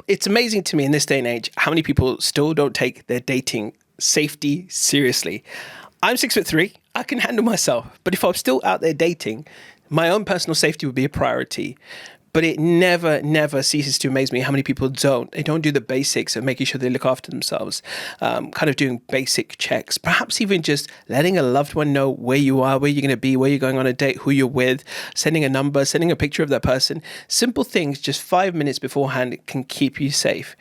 It's amazing to me in this day and age how many people still don't take their dating safety seriously. I'm 6'3". I can handle myself, but if I'm still out there dating, my own personal safety would be a priority. But it never ceases to amaze me how many people they don't do the basics of making sure they look after themselves, kind of doing basic checks, perhaps even just letting a loved one know where you are, where you're going to be, where you're going on a date, who you're with, sending a number, sending a picture of that person. Simple things, just 5 minutes beforehand can keep you safe.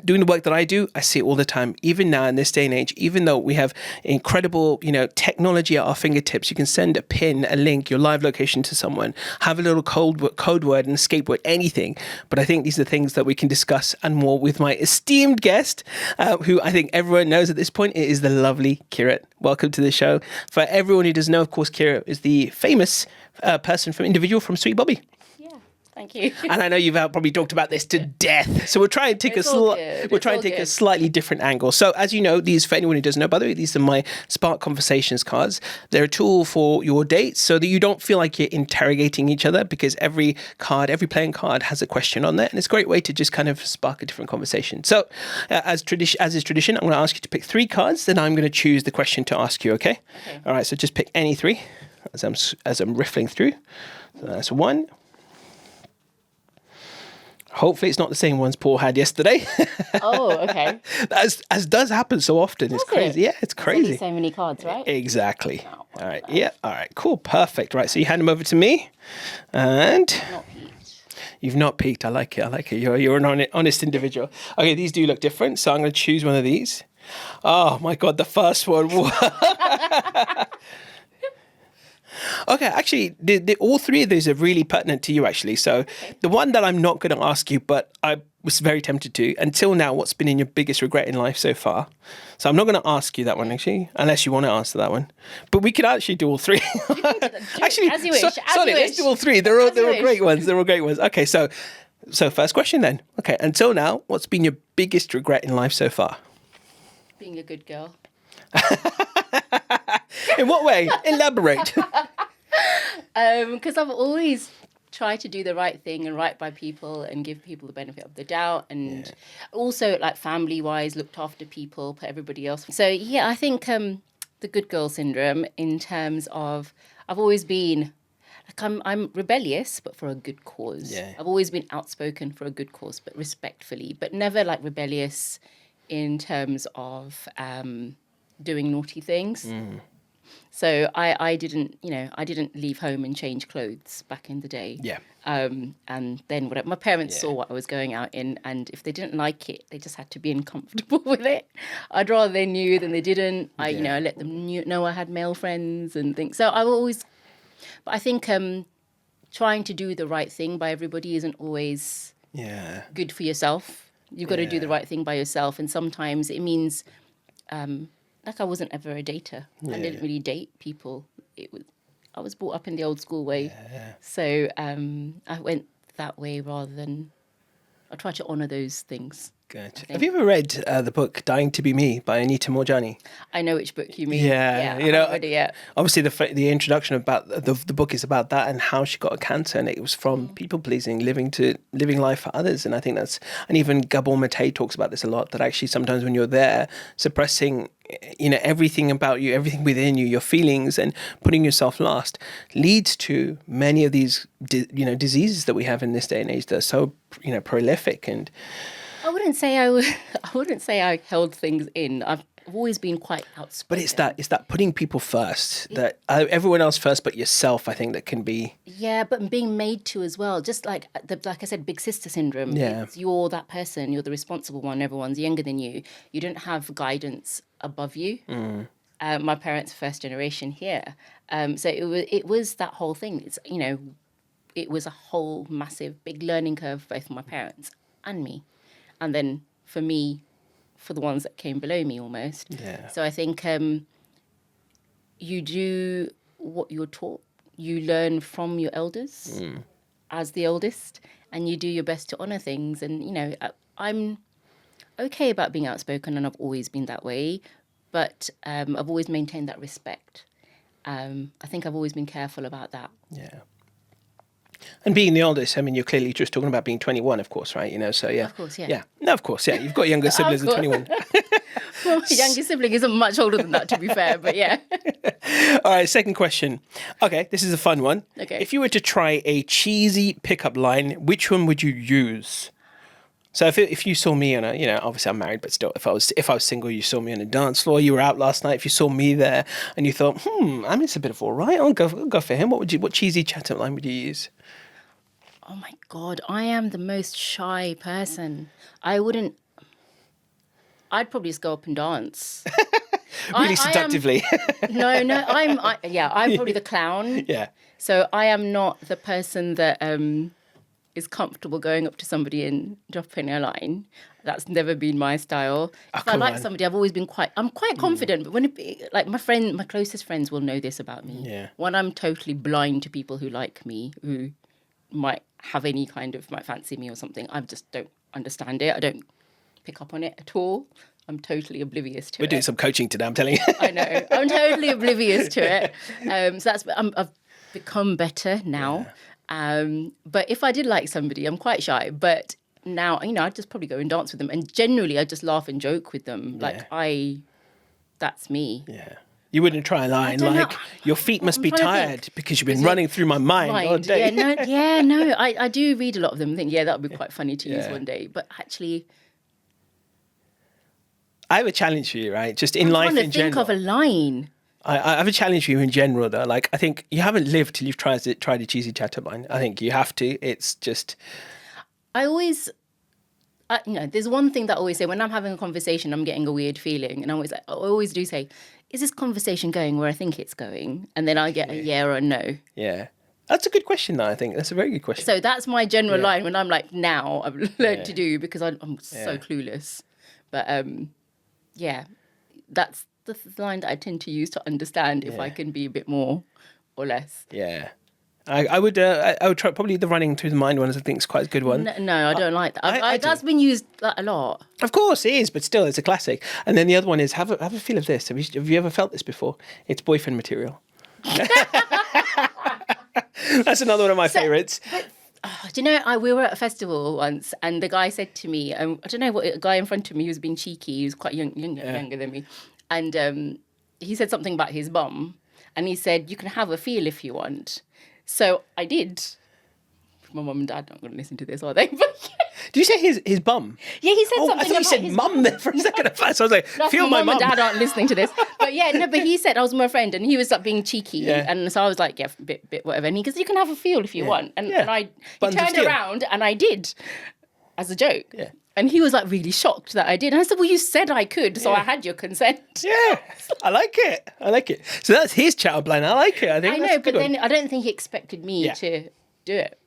Doing the work that I do, I see it all the time. Even now in this day and age, even though we have incredible, technology at our fingertips, you can send a pin, a link, your live location to someone, have a little code word and escape word, anything. But I think these are things that we can discuss and more with my esteemed guest, who I think everyone knows at this point. It is the lovely Kirat. Welcome to the show. For everyone who doesn't know, of course, Kirat is the famous individual from Sweet Bobby. Thank you. And I know you've probably talked about this to death. So we'll try and take a slightly different angle. So as you know, these, for anyone who doesn't know, by the way, these are my Spark Conversations cards. They're a tool for your dates so that you don't feel like you're interrogating each other, because every playing card has a question on there. And it's a great way to just kind of spark a different conversation. So as is tradition, I'm going to ask you to pick 3 cards. Then I'm going to choose the question to ask you, okay? All right, so just pick any 3 as I'm riffling through. So that's 1. Hopefully it's not the same ones Paul had yesterday. Oh, okay. as does happen so often. It's crazy. Yeah, it's crazy. There's so many cards, right? Exactly. All right. Yeah. All right. Cool. Perfect. Right. So you hand them over to me, and Not peaked. You've not peaked. I like it. You're an honest individual. Okay. These do look different, so I'm going to choose one of these. Oh my God, the first one. Okay, actually, all 3 of these are really pertinent to you, actually. So the one that I'm not going to ask you, but I was very tempted to, until now, what's been in your biggest regret in life so far? So I'm not going to ask you that one, actually, unless you want to answer that one. But we could actually do all 3. Actually, as you wish. Let's do all 3. They're all great ones. They're all great ones. Okay, so first question then. Okay, until now, what's been your biggest regret in life so far? Being a good girl. In what way? Elaborate. Because I've always tried to do the right thing and right by people and give people the benefit of the doubt, and also like family-wise looked after people, put everybody else. So yeah, I think the good girl syndrome, in terms of I've always been like I'm rebellious, but for a good cause. Yeah. I've always been outspoken for a good cause, but respectfully, but never like rebellious in terms of doing naughty things. So I didn't leave home and change clothes back in the day. Yeah. And then my parents saw what I was going out in, and if they didn't like it, they just had to be uncomfortable with it. I'd rather they knew than they didn't. I let them know I had male friends and things. So but I think trying to do the right thing by everybody isn't always good for yourself. You've got to do the right thing by yourself, and sometimes it means like I wasn't ever a dater. I didn't really date people. I was brought up in the old school way. So I went that way rather than I try to honour those things. Gotcha. Have you ever read the book Dying to Be Me by Anita Morjani? I know which book you mean. Yeah, you know, read it yet. Obviously the introduction about the book is about that and how she got a cancer, and it was from people pleasing, living life for others. And I think and even Gabor Mate talks about this a lot, that actually sometimes when you're there suppressing everything about you, everything within you, your feelings, and putting yourself last leads to many of these diseases that we have in this day and age that are so prolific. And I wouldn't say I held things in. I've always been quite outspoken. But it's that putting people first, that everyone else first, but yourself. I think that can be. Yeah, but being made to as well. Just like I said, big sister syndrome. Yeah. You're that person. You're the responsible one. Everyone's younger than you. You don't have guidance above you. My parents, first generation here. So it was that whole thing. It's it was a whole massive big learning curve both for my parents and me. And then for me, for the ones that came below me almost. Yeah. So I think you do what you're taught. You learn from your elders as the oldest, and you do your best to honour things. And, I'm okay about being outspoken, and I've always been that way. But I've always maintained that respect. I think I've always been careful about that. Yeah. And being the oldest, I mean, you're clearly just talking about being 21, of course, right? You know, so yeah. Of course, yeah. Yeah. No, of course, yeah. You've got younger siblings than course. 21. Well, my youngest sibling isn't much older than that, to be fair, but yeah. All right, second question. Okay, this is a fun one. Okay. If you were to try a cheesy pickup line, which one would you use? So if you saw me on a, you know, obviously I'm married, but still, if I was single, you saw me on a dance floor, you were out last night, if you saw me there and you thought, Amit's a bit of all right, I'll go for him. What cheesy chat-up line would you use? Oh my God, I am the most shy person. I'd probably just go up and dance. Really seductively. I'm probably the clown. Yeah. So I am not the person that is comfortable going up to somebody and dropping a line. That's never been my style. If I like somebody, I'm quite confident. But when my closest friends will know this about me. Yeah. When I'm totally blind to people who like me, who might fancy me or something, I just don't understand it. I don't pick up on it at all. I'm totally oblivious to it. We're doing some coaching today, I'm telling you. I know. I'm totally oblivious to it. I've become better now. Yeah. But if I did like somebody, I'm quite shy. But now, you know, I'd just probably go and dance with them. And generally, I just laugh and joke with them. That's me. Yeah. You wouldn't try a line like, your feet must be tired because you've been running through my mind all day. I do read a lot of them and think, that would be quite funny to use one day. But actually, I have a challenge for you, right? Just in life in general. Think of a line. I have a challenge for you in general, though. Like, I think you haven't lived till you've tried a cheesy chat-up line. I think you have to. It's just... there's one thing that I always say when I'm having a conversation, I'm getting a weird feeling. And I always do say, is this conversation going where I think it's going? And then I get a yeah or a no. Yeah. That's a good question, though, I think. That's a very good question. So that's my general line when I'm like, now I've learned to do because I'm so clueless. But... that's the line that I tend to use to understand if I can be a bit more or less. Yeah. I would try probably the running through the mind one. I think is quite a good one. No, I don't like that. That's been used a lot. Of course it is, but still, it's a classic. And then the other one is have a feel of this. Have you ever felt this before? It's boyfriend material. That's another one of my favourites. Do you know, we were at a festival once and the guy said to me, I don't know what, a guy in front of me who was being cheeky, he was quite younger than me, and he said something about his bum and he said, you can have a feel if you want. So I did. My mum and dad aren't going to listen to this, are they? But did you say his bum? Yeah, he said something. I thought you said mum there for a second at first. I was like, feel my mum. My mum and dad aren't listening to this. But but he said, I was with my friend and he was like being cheeky. And so I was like, bit whatever. And he goes, you can have a feel if you want. And he turned around and I did as a joke. Yeah. And he was like really shocked that I did. And I said, well, you said I could, so I had your consent. Yeah, I like it. So that's his chat line. I like it. I know, but then I don't think he expected me to do it.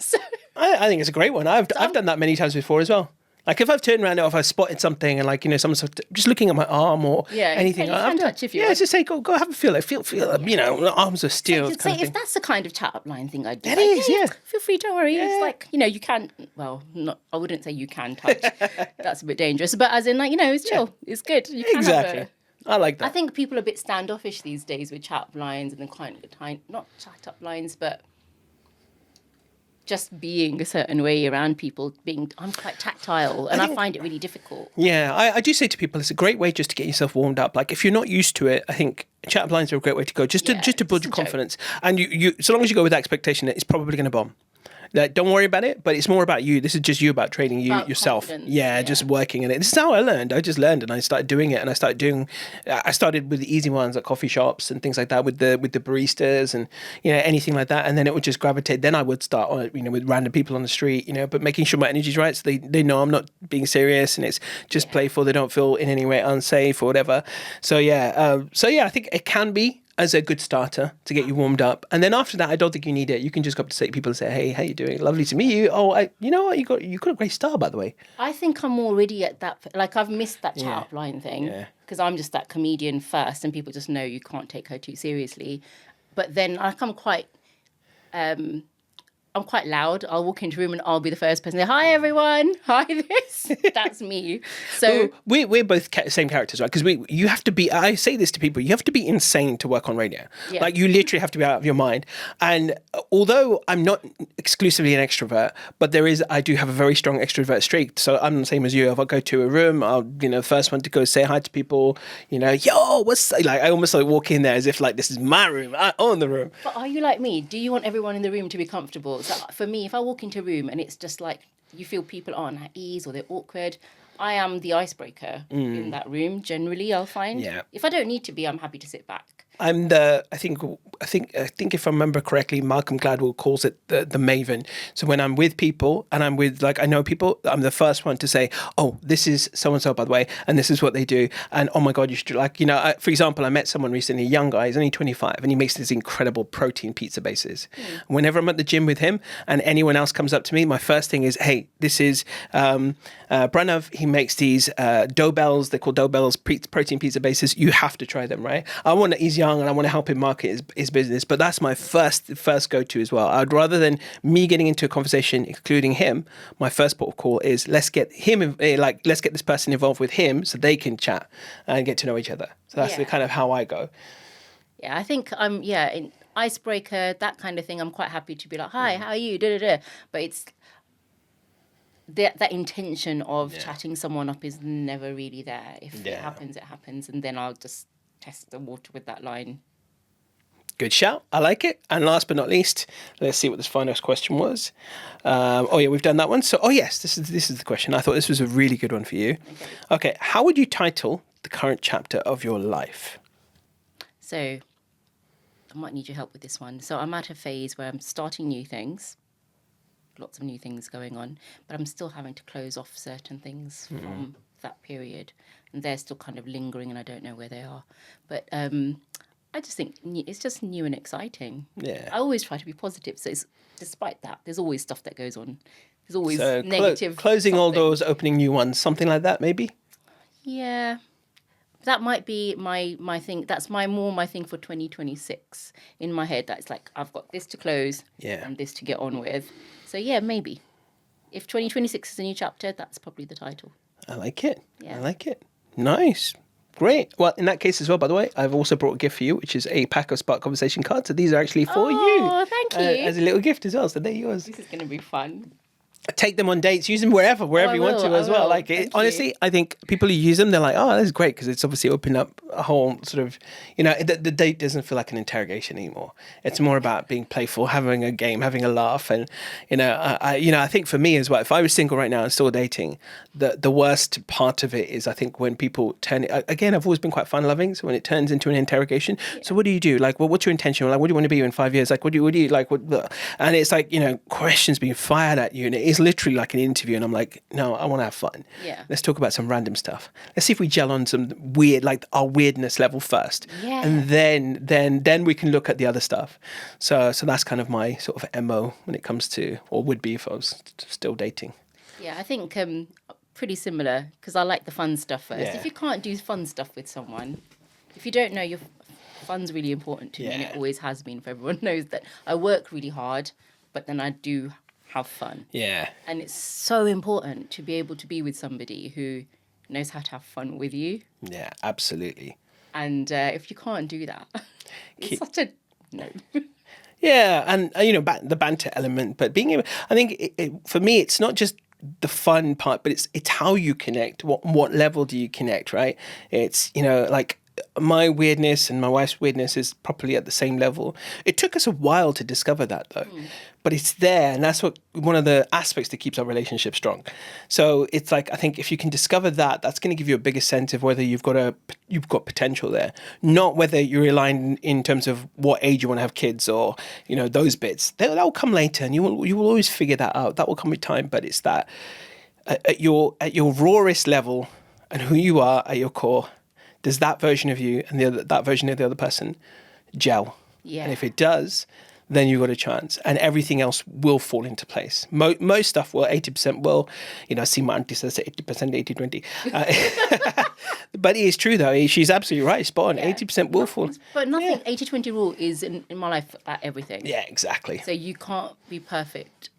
So I think it's a great one. I've done that many times before as well. Like if I've turned around or if I've spotted something and like, you know, someone's just looking at my arm or anything. You can touch if you want. Just say, go have a feel. Like, feel, you know, arms of steel. So if that's the kind of chat-up line thing I do. It is, Feel free, don't worry. It's like, you know, you can, I wouldn't say you can touch. That's a bit dangerous. But as in like, you know, it's chill. It's good. You can exactly. I like that. I think people are a bit standoffish these days with chat-up lines and not chat-up lines, but just being a certain way around people. I'm quite tactile and I find it really difficult. Yeah, I do say to people, it's a great way just to get yourself warmed up. Like if you're not used to it, I think chat-up lines are a great way to go, just to build your confidence. And you so long as you go with that expectation, it's probably going to bomb. Like, don't worry about it, but it's more about you. This is just you about training yourself. Yeah, just working in it. This is how I learned. I just learned and I started doing it. And I started with the easy ones like coffee shops and things like that with the baristas and, you know, anything like that. And then it would just gravitate. Then I would start, you know, with random people on the street, you know, but making sure my energy's right. So they know I'm not being serious and it's just playful. They don't feel in any way unsafe or whatever. So I think it can be as a good starter to get you warmed up. And then after that, I don't think you need it. You can just go up to people and say, hey, how you doing? Lovely to meet you. Oh, you know what? You got a great style, by the way. I think I'm already at that, like I've missed that chat-up line thing because I'm just that comedian first and people just know you can't take her too seriously. But then I'm quite, I'm I'm quite loud. I'll walk into a room and I'll be the first person there. Hi, everyone. Hi, this. That's me. So we're both same characters, right? Because you have to be. I say this to people. You have to be insane to work on radio. Yeah. Like you literally have to be out of your mind. And although I'm not exclusively an extrovert, but I do have a very strong extrovert streak. So I'm the same as you. If I go to a room, I'll first one to go say hi to people. Yo, what's like? I almost like walk in there as if like this is my room. I own the room. But are you like me? Do you want everyone in the room to be comfortable? So for me, if I walk into a room and it's just like you feel people aren't at ease or they're awkward, I am the icebreaker in that room. Generally, I'll find. Yeah. If I don't need to be, I'm happy to sit back. I'm I think if I remember correctly, Malcolm Gladwell calls it the maven. So when I'm with people and I'm with I know people, I'm the first one to say, oh, this is so and so by the way, and this is what they do, and oh my god, you should for example, I met someone recently, a young guy, he's only 25, and he makes these incredible protein pizza bases. Whenever I'm at the gym with him and anyone else comes up to me, my first thing is, hey, this is Pranav. He makes these dough bells. They're called dough bells, protein pizza bases. You have to try them, right? He's young and I want to help him market his business, but that's my first go-to as well. I'd rather than me getting into a conversation including him, my first port of call is let's get this person involved with him so they can chat and get to know each other. So that's the kind of how I go. Yeah, I think I'm in icebreaker, that kind of thing. I'm quite happy to be like, hi, how are you? Da, da, da. But it's that intention of chatting someone up is never really there. If it happens, it happens, and then I'll just test the water with that line. Good shout. I like it. And last but not least, let's see what this final question was. We've done that one. So, yes, this is the question. I thought this was a really good one for you. Okay. How would you title the current chapter of your life? So, I might need your help with this one. So, I'm at a phase where I'm starting new things. Lots of new things going on, but I'm still having to close off certain things from that period, and they're still kind of lingering, and I don't know where they are. But I just think it's just new and exciting. Yeah, I always try to be positive. So despite that, there's always stuff that goes on. There's always negative. Closing all doors, opening new ones, something like that, maybe. Yeah. That might be my thing. That's my thing for 2026 in my head. That's like I've got this to close and this to get on with. So yeah, maybe. If 2026 is a new chapter, that's probably the title. I like it. Yeah. I like it. Nice. Great. Well, in that case as well, by the way, I've also brought a gift for you, which is a pack of Spark Conversation cards. So these are actually for you. Oh, thank you. As a little gift as well. So they're yours. This is going to be fun. Take them on dates, use them wherever you want to as well. Like honestly, I think people who use them, they're like, oh, that's great because it's obviously opened up a whole sort of, the date doesn't feel like an interrogation anymore. It's more about being playful, having a game, having a laugh, and I think for me as well, if I was single right now and still dating, the worst part of it is I think when people turn it again. I've always been quite fun loving, so when it turns into an interrogation, so what do you do? Like, well, what's your intention? Like, what do you want to be in 5 years? Like, what do you like? And it's like questions being fired at you, and it is literally like an interview, and I'm like, no, I want to have fun. Yeah. Let's talk about some random stuff. Let's see if we gel on some weird, like our weirdness level first. Yeah. And then we can look at the other stuff. So that's kind of my sort of MO when it comes to, or would be if I was still dating. Yeah, I think pretty similar because I like the fun stuff first. Yeah. If you can't do fun stuff with someone, if you don't know fun's really important to me, and it always has been. For everyone knows that I work really hard, but then I do have fun. Yeah. And it's so important to be able to be with somebody who knows how to have fun with you. Yeah, absolutely. And if you can't do that, it's such a no. Yeah, and the banter element, but being able, I think for me, it's not just the fun part, but it's how you connect. What level do you connect, right? It's like my weirdness and my wife's weirdness is probably at the same level. It took us a while to discover that though, but it's there, and that's one of the aspects that keeps our relationship strong. So it's like, I think if you can discover that, that's going to give you a bigger sense of whether you've got potential there, not whether you're aligned in terms of what age you want to have kids or those bits. That'll come later, and you will always figure that out. That will come with time, but it's that at your rawest level and who you are at your core. Does that version of you and that version of the other person gel? Yeah. And if it does, then you've got a chance, and everything else will fall into place. Most stuff will, 80% will. I see my auntie says 80%, 80-20. But it is true, though. She's absolutely right. Spot on. 80% will fall. But nothing, 80-20 rule is in my life about everything. Yeah, exactly. So you can't be perfect.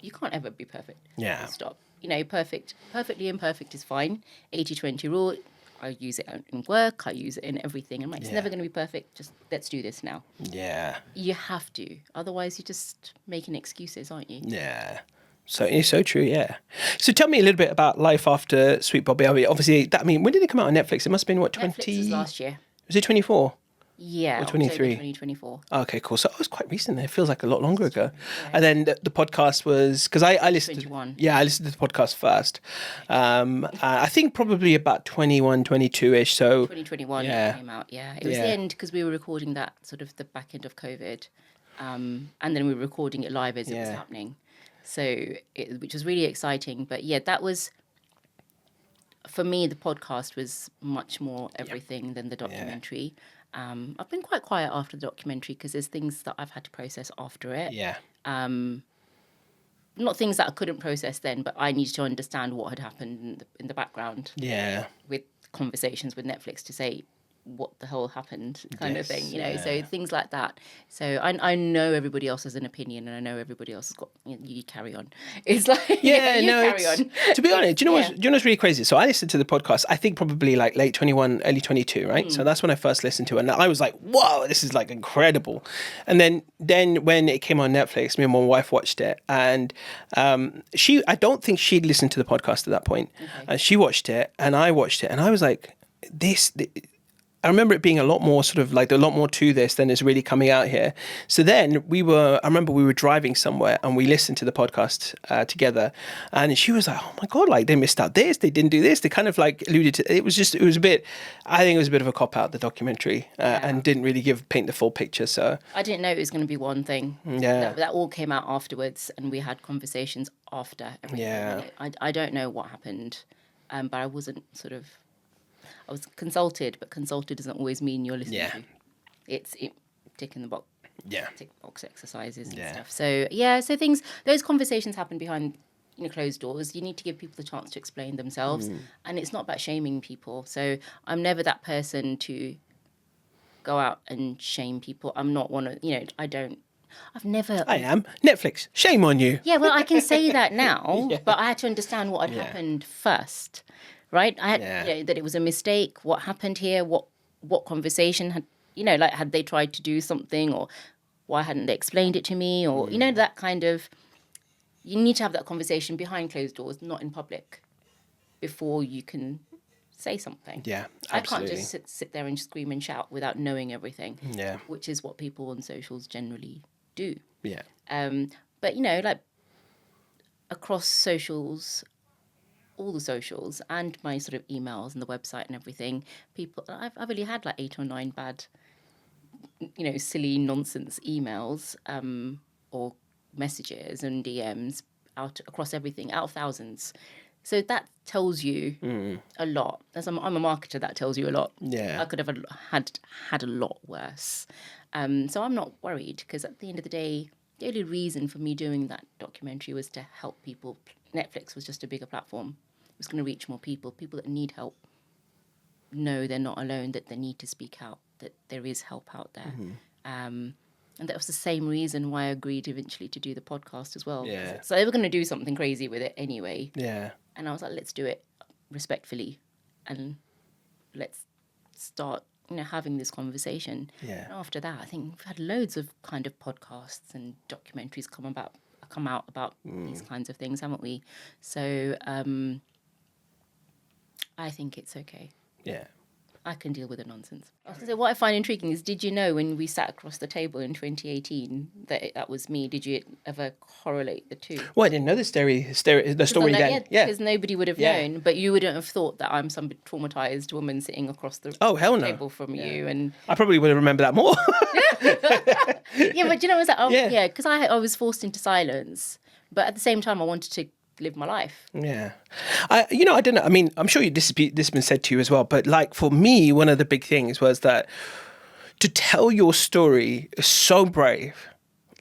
You can't ever be perfect. Yeah. Stop. Perfectly imperfect is fine. 80-20 rule, I use it in work, I use it in everything. I'm like, it's never going to be perfect. Just let's do this now. Yeah. You have to. Otherwise, you're just making excuses, aren't you? Yeah. So it's so true, yeah. So tell me a little bit about life after Sweet Bobby. Obviously, when did it come out on Netflix? It must have been, what, 20? Netflix was last year. Was it 24? Yeah, or 23? October 2024. Okay, cool. So it was quite recent. It feels like a lot longer ago. Yeah. And then the podcast was, because I listened 21. I listened to the podcast first. I think probably about 21, 22-ish. So 2021 it came out, It was the end, because we were recording that sort of the back end of COVID. And then we were recording it live as it was happening. So, which was really exciting. But that was, for me, the podcast was much more everything than the documentary. I've been quite quiet after the documentary because there's things that I've had to process after it. Yeah. Not things that I couldn't process then, but I needed to understand what had happened in the background. Yeah. With conversations with Netflix to say what the hell happened kind of thing, so things like that. So I know everybody else has an opinion, and I know everybody else has got, you carry on. It's like, you carry on. To be honest, do you know what's really crazy? So I listened to the podcast, I think probably like late 21, early 22, right? So that's when I first listened to it, and I was like, whoa, this is like incredible. And then when it came on Netflix, me and my wife watched it, and I don't think she'd listened to the podcast at that point. Okay. She watched it, and I watched it, and I was like, I remember it being a lot more sort of like a lot more to this than is really coming out here. So then I remember we were driving somewhere and we listened to the podcast together, and she was like, oh my God, like they missed out this, they didn't do this. They kind of like alluded to, I think it was a bit of a cop out, the documentary, and didn't really paint the full picture. So I didn't know it was going to be one thing. Yeah. That all came out afterwards, and we had conversations after everything. Yeah. I don't know what happened, but I wasn't I was consulted, but consulted doesn't always mean you're listening to. It's ticking the box. Yeah. Tick box exercises and stuff. So those conversations happen behind closed doors. You need to give people the chance to explain themselves, and it's not about shaming people. So I'm never that person to go out and shame people. I'm not one of I am. Netflix, shame on you. Yeah, well, I can say that now, but I had to understand what had happened first. Right, I had that it was a mistake. What happened here? What conversation had had they tried to do something, or why hadn't they explained it to me, or that kind of. You need to have that conversation behind closed doors, not in public, before you can say something. Yeah, absolutely. I can't just sit there and scream and shout without knowing everything. Yeah, which is what people on socials generally do. Yeah. But like across socials. All the socials and my sort of emails and the website and everything, I've only had like 8 or 9 bad, silly nonsense emails or messages and DMs out across everything, out of thousands. So that tells you a lot. As I'm a marketer, that tells you a lot. Yeah, I could have had a lot worse. So I'm not worried, because at the end of the day, the only reason for me doing that documentary was to help people. Netflix was just a bigger platform. It was going to reach more people that need help, know they're not alone, that they need to speak out, that there is help out there. And that was the same reason why I agreed eventually to do the podcast as well. Yeah. So they were going to do something crazy with it anyway. Yeah. And I was like, let's do it respectfully, and let's start having this conversation. Yeah. And after that, I think we've had loads of kind of podcasts and documentaries come out about these kinds of things, haven't we? So I think it's okay. Yeah. I can deal with the nonsense. So what I find intriguing is, did you know when we sat across the table in 2018 that was me? Did you ever correlate the two? Well, I didn't know the story then. Yeah. Because nobody would have known, but you wouldn't have thought that I'm some traumatized woman sitting across the table from you. And I probably would have remembered that more. Yeah, but I was like, because I was forced into silence, but at the same time I wanted to live my life. Yeah. I don't know. I mean, I'm sure this has been said to you as well, but like for me, one of the big things was that to tell your story is so brave.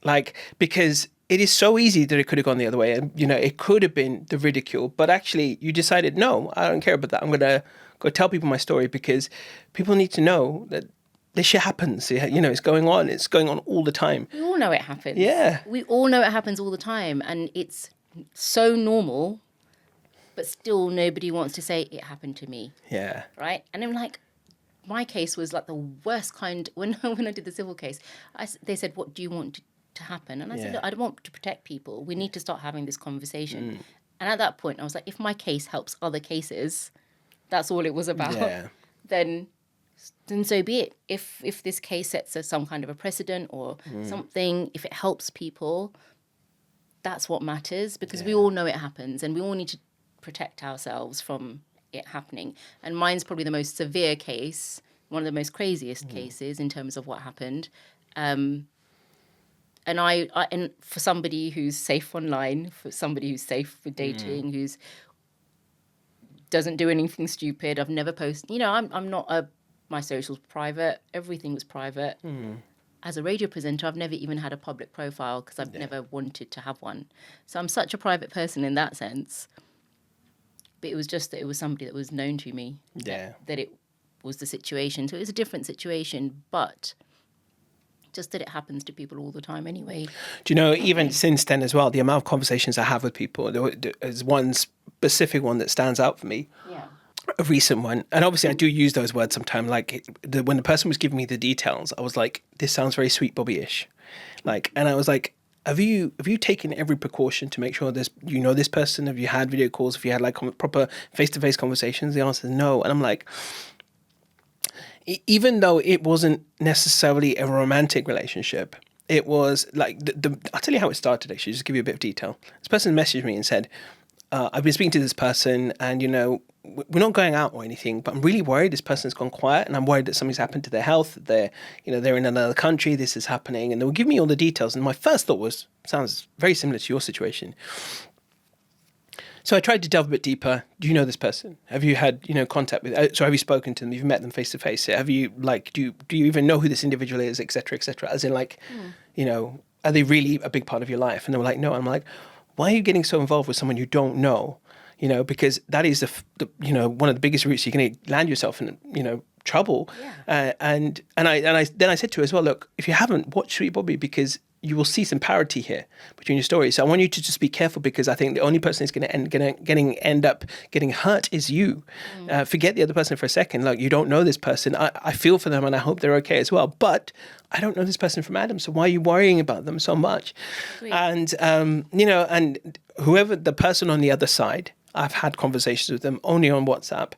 Like, because it is so easy that it could have gone the other way, and it could have been the ridicule, but actually you decided, no, I don't care about that. I'm gonna go tell people my story, because people need to know that this shit happens. It's going on. It's going on all the time. We all know it happens. Yeah. We all know it happens all the time, and it's so normal, but still nobody wants to say it happened to me. Yeah. Right? And I'm like, my case was like the worst kind. When I did the civil case, they said, what do you want to happen? And I said, look, I don't want to protect people. We need to start having this conversation. And at that point, I was like, if my case helps other cases, that's all it was about. Yeah. Then so be it. If this case sets some kind of a precedent or something, if it helps people, that's what matters, because we all know it happens, and we all need to protect ourselves from it happening. And mine's probably the most severe case, one of the most craziest cases in terms of what happened. And and for somebody who's safe online, for somebody who's safe with dating, who's doesn't do anything stupid, I've never posted. I'm not my socials private. Everything was private. As a radio presenter, I've never even had a public profile, because I've never wanted to have one. So I'm such a private person in that sense. But it was just that it was somebody that was known to me. Yeah. That it was the situation. So it was a different situation, but just that it happens to people all the time anyway. Do you know, even since then as well, the amount of conversations I have with people, there's one specific one that stands out for me. Yeah. A recent one, and obviously I do use those words sometimes. Like when the person was giving me the details, I was like, "This sounds very Sweet Bobby-ish," and I was like, "Have you taken every precaution to make sure this person? Have you had video calls? Have you had like proper face-to-face conversations?" The answer is no, and I'm like, even though it wasn't necessarily a romantic relationship, it was like I'll tell you how it started. Actually, just give you a bit of detail. This person messaged me and said, "I've been speaking to this person, and we're not going out or anything, but I'm really worried this person's gone quiet, and I'm worried that something's happened to their health. They're in another country. This is happening." And they will give me all the details. And my first thought was, sounds very similar to your situation. So I tried to delve a bit deeper. Do you know this person? Have you had, contact with? So have you spoken to them? You've met them face to face. Have you do you even know who this individual is, et cetera, et cetera? As in, are they really a big part of your life? And they were like, no. And I'm like, why are you getting so involved with someone you don't know? Because that is one of the biggest routes you're going to land yourself in, trouble. Yeah. And I said to her as well, look, if you haven't, watch Sweet Bobby, because you will see some parity here between your stories. So I want you to just be careful, because I think the only person who's going to end up getting hurt is you. Forget the other person for a second. Like, you don't know this person. I feel for them, and I hope they're okay as well. But I don't know this person from Adam, so why are you worrying about them so much? Sweet. And and whoever the person on the other side, I've had conversations with them only on WhatsApp,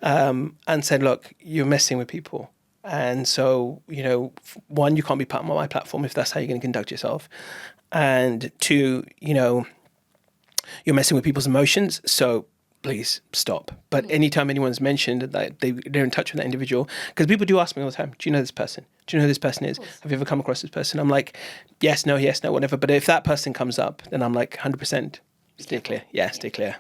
and said, look, you're messing with people. And so, one, you can't be part of my platform if that's how you're going to conduct yourself. And two, you're messing with people's emotions. So please stop. But anytime anyone's mentioned that they're in touch with that individual, because people do ask me all the time, do you know this person? Do you know who this person is? Have you ever come across this person? I'm like, yes, no, whatever. But if that person comes up, then I'm like, 100%, stay clear. Yeah, stay clear.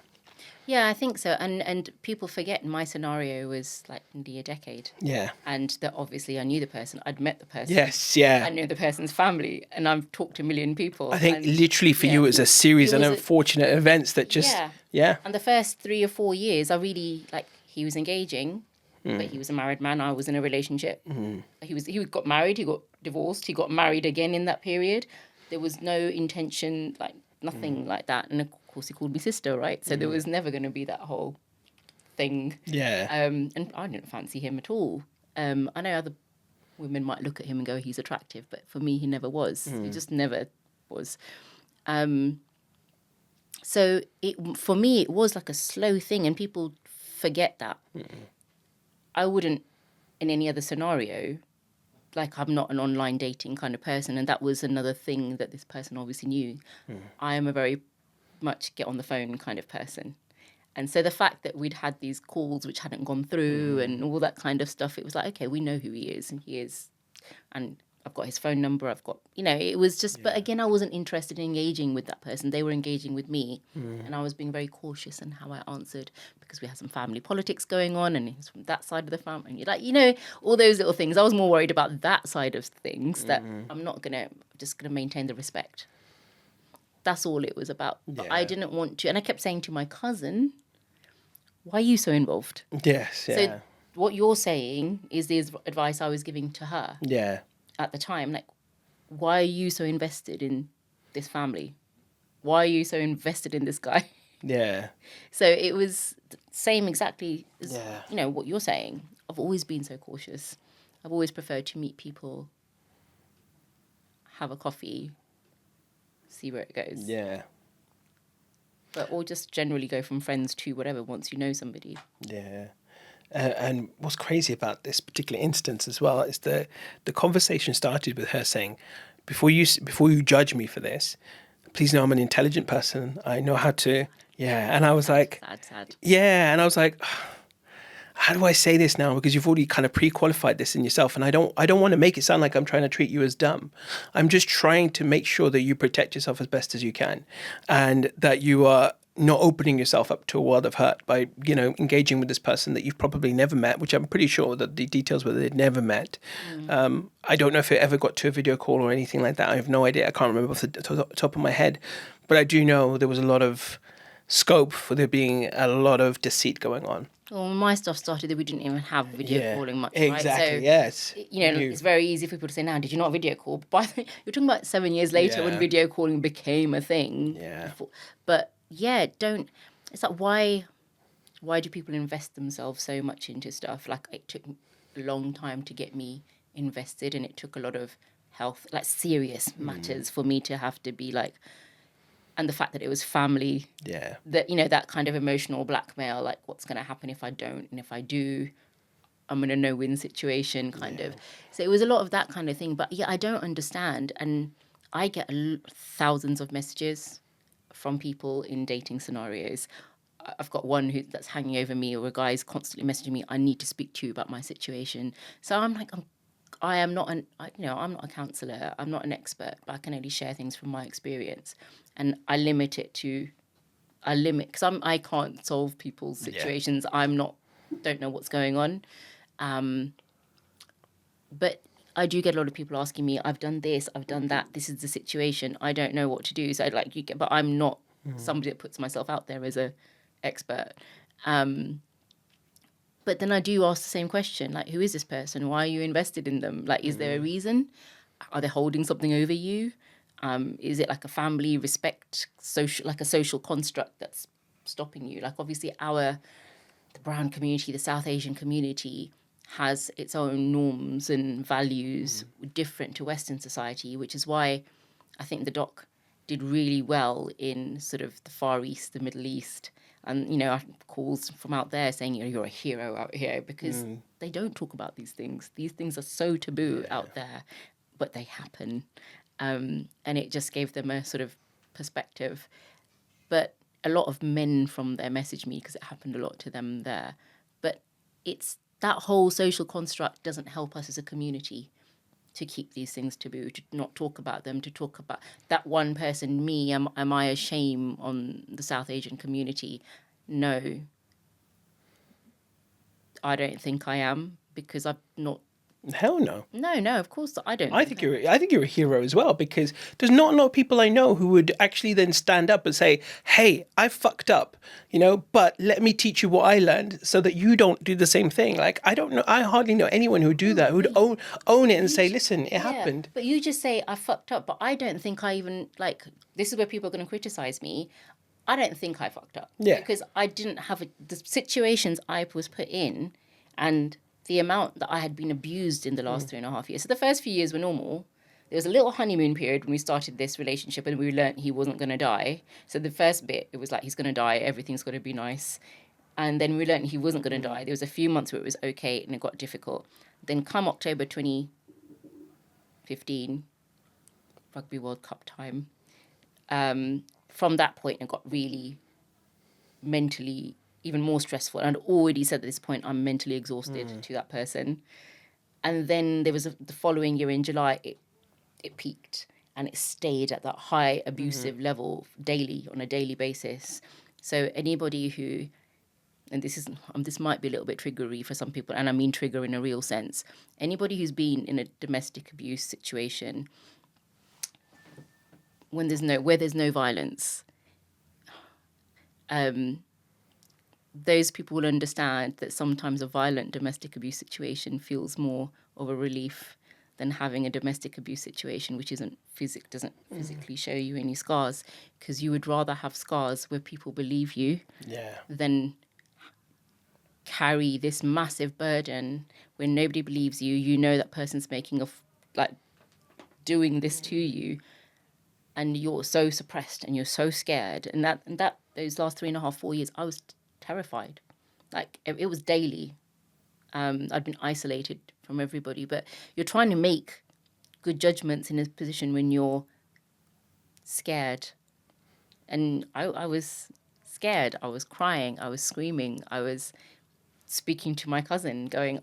Yeah, I think so. And people forget my scenario was like nearly a decade. Yeah. And that obviously I knew the person. I'd met the person. Yes, yeah. I knew the person's family, and I've talked to a million people. I think literally for you it was a series of unfortunate events that just... Yeah. And the first 3 or 4 years, I really, he was engaging, but he was a married man. I was in a relationship. He got married, he got divorced, he got married again in that period. There was no intention, nothing like that. And of course, he called me sister, right? So there was never going to be that whole thing. Yeah. And I didn't fancy him at all. I know other women might look at him and go, he's attractive, but for me, he never was. He just never was. So for me, it was like a slow thing, and people forget that. I wouldn't, in any other scenario, I'm not an online dating kind of person, and that was another thing that this person obviously knew. I am a very much get on the phone kind of person. And so the fact that we'd had these calls which hadn't gone through and all that kind of stuff, it was like, okay, we know who he is, and I've got his phone number. I've got, it was just, but again, I wasn't interested in engaging with that person. They were engaging with me. And I was being very cautious in how I answered because we had some family politics going on and he's from that side of the family. And you're like, all those little things. I was more worried about that side of things that I'm just going to maintain the respect. That's all it was about. But I didn't want to. And I kept saying to my cousin, why are you so involved? Yes, yeah. So what you're saying is the advice I was giving to her. Yeah. At the time, like, why are you so invested in this family? Why are you so invested in this guy? Yeah. So it was the same exactly as, Yeah. what you're saying. I've always been so cautious. I've always preferred to meet people, have a coffee, see where it goes. Yeah. Or just generally go from friends to whatever once you know somebody. Yeah. And what's crazy about this particular instance as well is the conversation started with her saying, before you judge me for this, please know I'm an intelligent person. I know how to, And I was like, sad. Yeah. And I was like, how do I say this now? Because you've already kind of pre-qualified this in yourself. And I don't want to make it sound like I'm trying to treat you as dumb. I'm just trying to make sure that you protect yourself as best as you can and that you are not opening yourself up to a world of hurt by, engaging with this person that you've probably never met, which I'm pretty sure that the details were they'd never met. I don't know if it ever got to a video call or anything like that. I have no idea. I can't remember off the top of my head. But I do know there was a lot of scope for there being a lot of deceit going on. Well, when my stuff started, we didn't even have video calling much, exactly, right? So, yes. It's very easy for people to say, now, did you not video call? But you're talking about 7 years later when video calling became a thing. Yeah. But, it's like, why do people invest themselves so much into stuff? Like, it took a long time to get me invested, and it took a lot of health, like serious matters for me to have to be like, and the fact that it was family, that, that kind of emotional blackmail, like what's going to happen if I don't, and if I do, I'm in a no-win situation kind of. So it was a lot of that kind of thing. But I don't understand. And I get thousands of messages from people in dating scenarios. I've got one that's hanging over me, or a guy's constantly messaging me, I need to speak to you about my situation. So I'm like, I'm not a counsellor. I'm not an expert, but I can only share things from my experience. And I limit it because I can't solve people's situations. Don't know what's going on. But I do get a lot of people asking me, I've done this, I've done that, this is the situation, I don't know what to do. So but I'm not somebody that puts myself out there as a expert. But then I do ask the same question, like, who is this person? Why are you invested in them? Like, is there a reason? Are they holding something over you? Is it like a family respect, a social construct that's stopping you? Like, obviously the brown community, the South Asian community has its own norms and values different to Western society, which is why I think the doc did really well in sort of the Far East, the Middle East. And, I have calls from out there saying, you're a hero out here, because they don't talk about these things. These things are so taboo out there, but they happen. And it just gave them a sort of perspective. But a lot of men from there messaged me because it happened a lot to them there. But it's that whole social construct doesn't help us as a community to keep these things taboo, to not talk about them, to talk about that one person, me, am I a shame on the South Asian community? No. I don't think I am, because I've not. Hell no. No, of course I don't. I think you're a hero as well, because there's not a lot of people I know who would actually then stand up and say, "Hey, I fucked up, but let me teach you what I learned so that you don't do the same thing." Like, I don't know, I hardly know anyone who would do that, who would own it and say, "Listen, it happened." But you just say I fucked up, but I don't think I even this is where people are going to criticize me. I don't think I fucked up. Yeah. Because I didn't have the situations I was put in, and the amount that I had been abused in the last 3.5 years. So the first few years were normal. There was a little honeymoon period when we started this relationship, and we learned he wasn't going to die. So the first bit, it was like, he's going to die, everything's going to be nice. And then we learned he wasn't going to die. There was a few months where it was okay, and it got difficult. Then come October 2015, Rugby World Cup time, from that point, it got really mentally even more stressful. And I'd already said at this point, I'm mentally exhausted to that person. And then there was the following year in July, it peaked and it stayed at that high abusive level daily, on a daily basis. So anybody who, and this might be a little bit triggery for some people, and I mean trigger in a real sense. Anybody who's been in a domestic abuse situation where there's no violence, those people will understand that sometimes a violent domestic abuse situation feels more of a relief than having a domestic abuse situation which doesn't physically show you any scars, because you would rather have scars where people believe you than carry this massive burden when nobody believes you. You know that person's doing this to you, and you're so suppressed and you're so scared. And that those last 3.5, 4 years, I was terrified. Like, it was daily. I'd been isolated from everybody, but you're trying to make good judgments in a position when you're scared. And I was scared. I was crying. I was screaming. I was speaking to my cousin, going,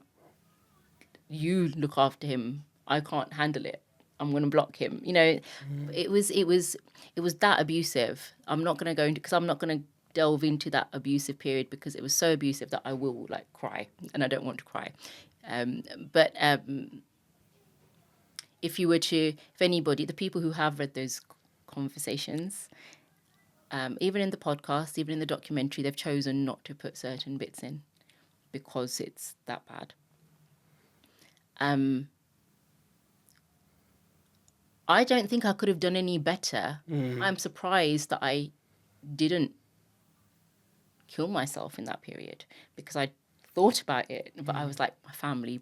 "You look after him. I can't handle it. I'm going to block him." It was that abusive. I'm not going to go into, because I'm not going to delve into that abusive period, because it was so abusive that I will cry, and I don't want to cry. But if anybody, the people who have read those conversations, even in the podcast, even in the documentary, they've chosen not to put certain bits in because it's that bad. I don't think I could have done any better. I'm surprised that I didn't kill myself in that period, because I thought about it, but I was like, my family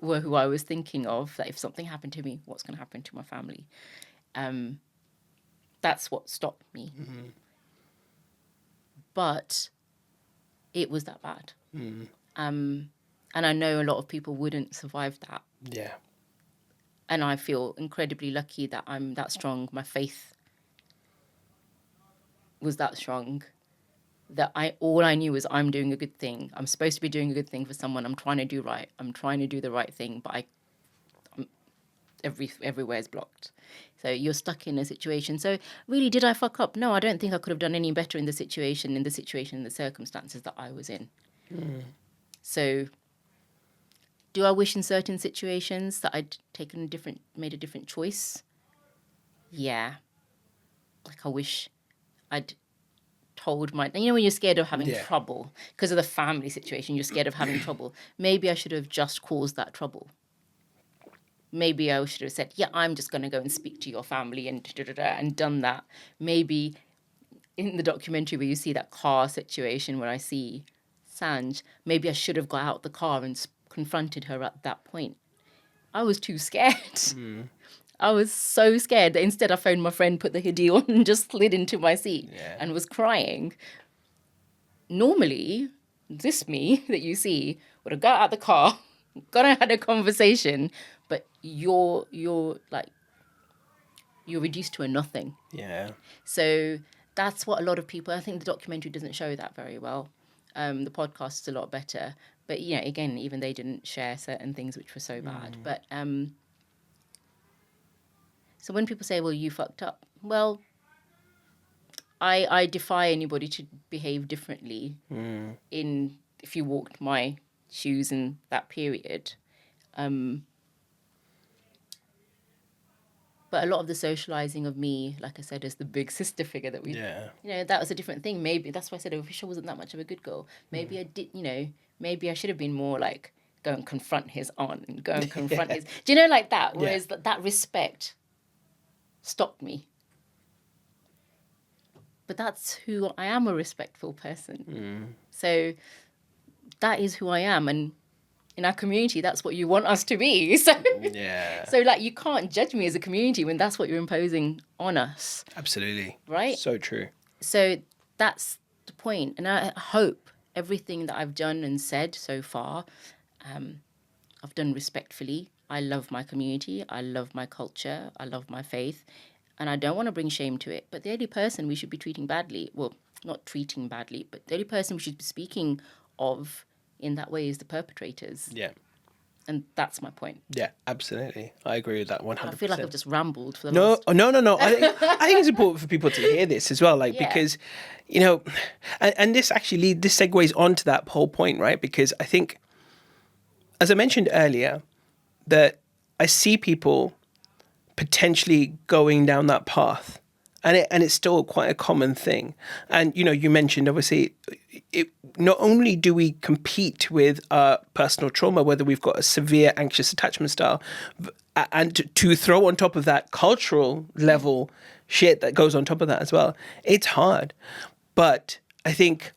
were who I was thinking of, that if something happened to me, what's going to happen to my family? That's what stopped me. But it was that bad. And I know a lot of people wouldn't survive that. Yeah. And I feel incredibly lucky that I'm that strong. My faith was that strong, that all I knew was, I'm doing a good thing. I'm supposed to be doing a good thing for someone. I'm trying to do right. I'm trying to do the right thing, but everywhere's blocked. So you're stuck in a situation. So really, did I fuck up? No, I don't think I could have done any better in the circumstances that I was in. So do I wish in certain situations that I'd made a different choice? Yeah. I wish I'd told when you're scared of having trouble because of the family situation, you're scared of having trouble. Maybe I should have just caused that trouble. Maybe I should have said, yeah, I'm just going to go and speak to your family and done that. Maybe in the documentary where you see that car situation where I see Sanj, maybe I should have got out the car and confronted her at that point. I was too scared. I was so scared that instead I phoned my friend, put the hoodie on and just slid into my seat and was crying. Normally, this me that you see would have got out the car, gone and had a conversation, but you're reduced to a nothing. Yeah. So that's what a lot of people, I think the documentary doesn't show that very well. The podcast is a lot better. But, again, even they didn't share certain things which were so bad. But so when people say, well, you fucked up, well, I defy anybody to behave differently if you walked my shoes in that period. But a lot of the socializing of me, like I said, as the big sister figure that that was a different thing. Maybe that's why I said, I wish I wasn't that much of a good girl. Maybe I did, maybe I should have been more like, go and confront his aunt and go and confront his, do you know, like that? Whereas that respect stopped me. But that's who I am, a respectful person. So that is who I am. And in our community, that's what you want us to be. So, so you can't judge me as a community when that's what you're imposing on us. Absolutely. Right? So true. So that's the point. And I hope everything that I've done and said so far, I've done respectfully. I love my community. I love my culture. I love my faith. And I don't want to bring shame to it. But the only person we should be treating badly, well, not treating badly, but the only person we should be speaking of in that way is the perpetrators. Yeah. And that's my point. Yeah, absolutely. I agree with that 100%. I feel like I've just rambled for the No, last... no. I think it's important for people to hear this as well, like, Yeah. because, and this actually this segues onto that whole point, right? Because I think, as I mentioned earlier, that I see people potentially going down that path, and it's still quite a common thing. And you mentioned, obviously, not only do we compete with personal trauma, whether we've got a severe anxious attachment style, and to throw on top of that cultural level shit that goes on top of that as well, it's hard. But I think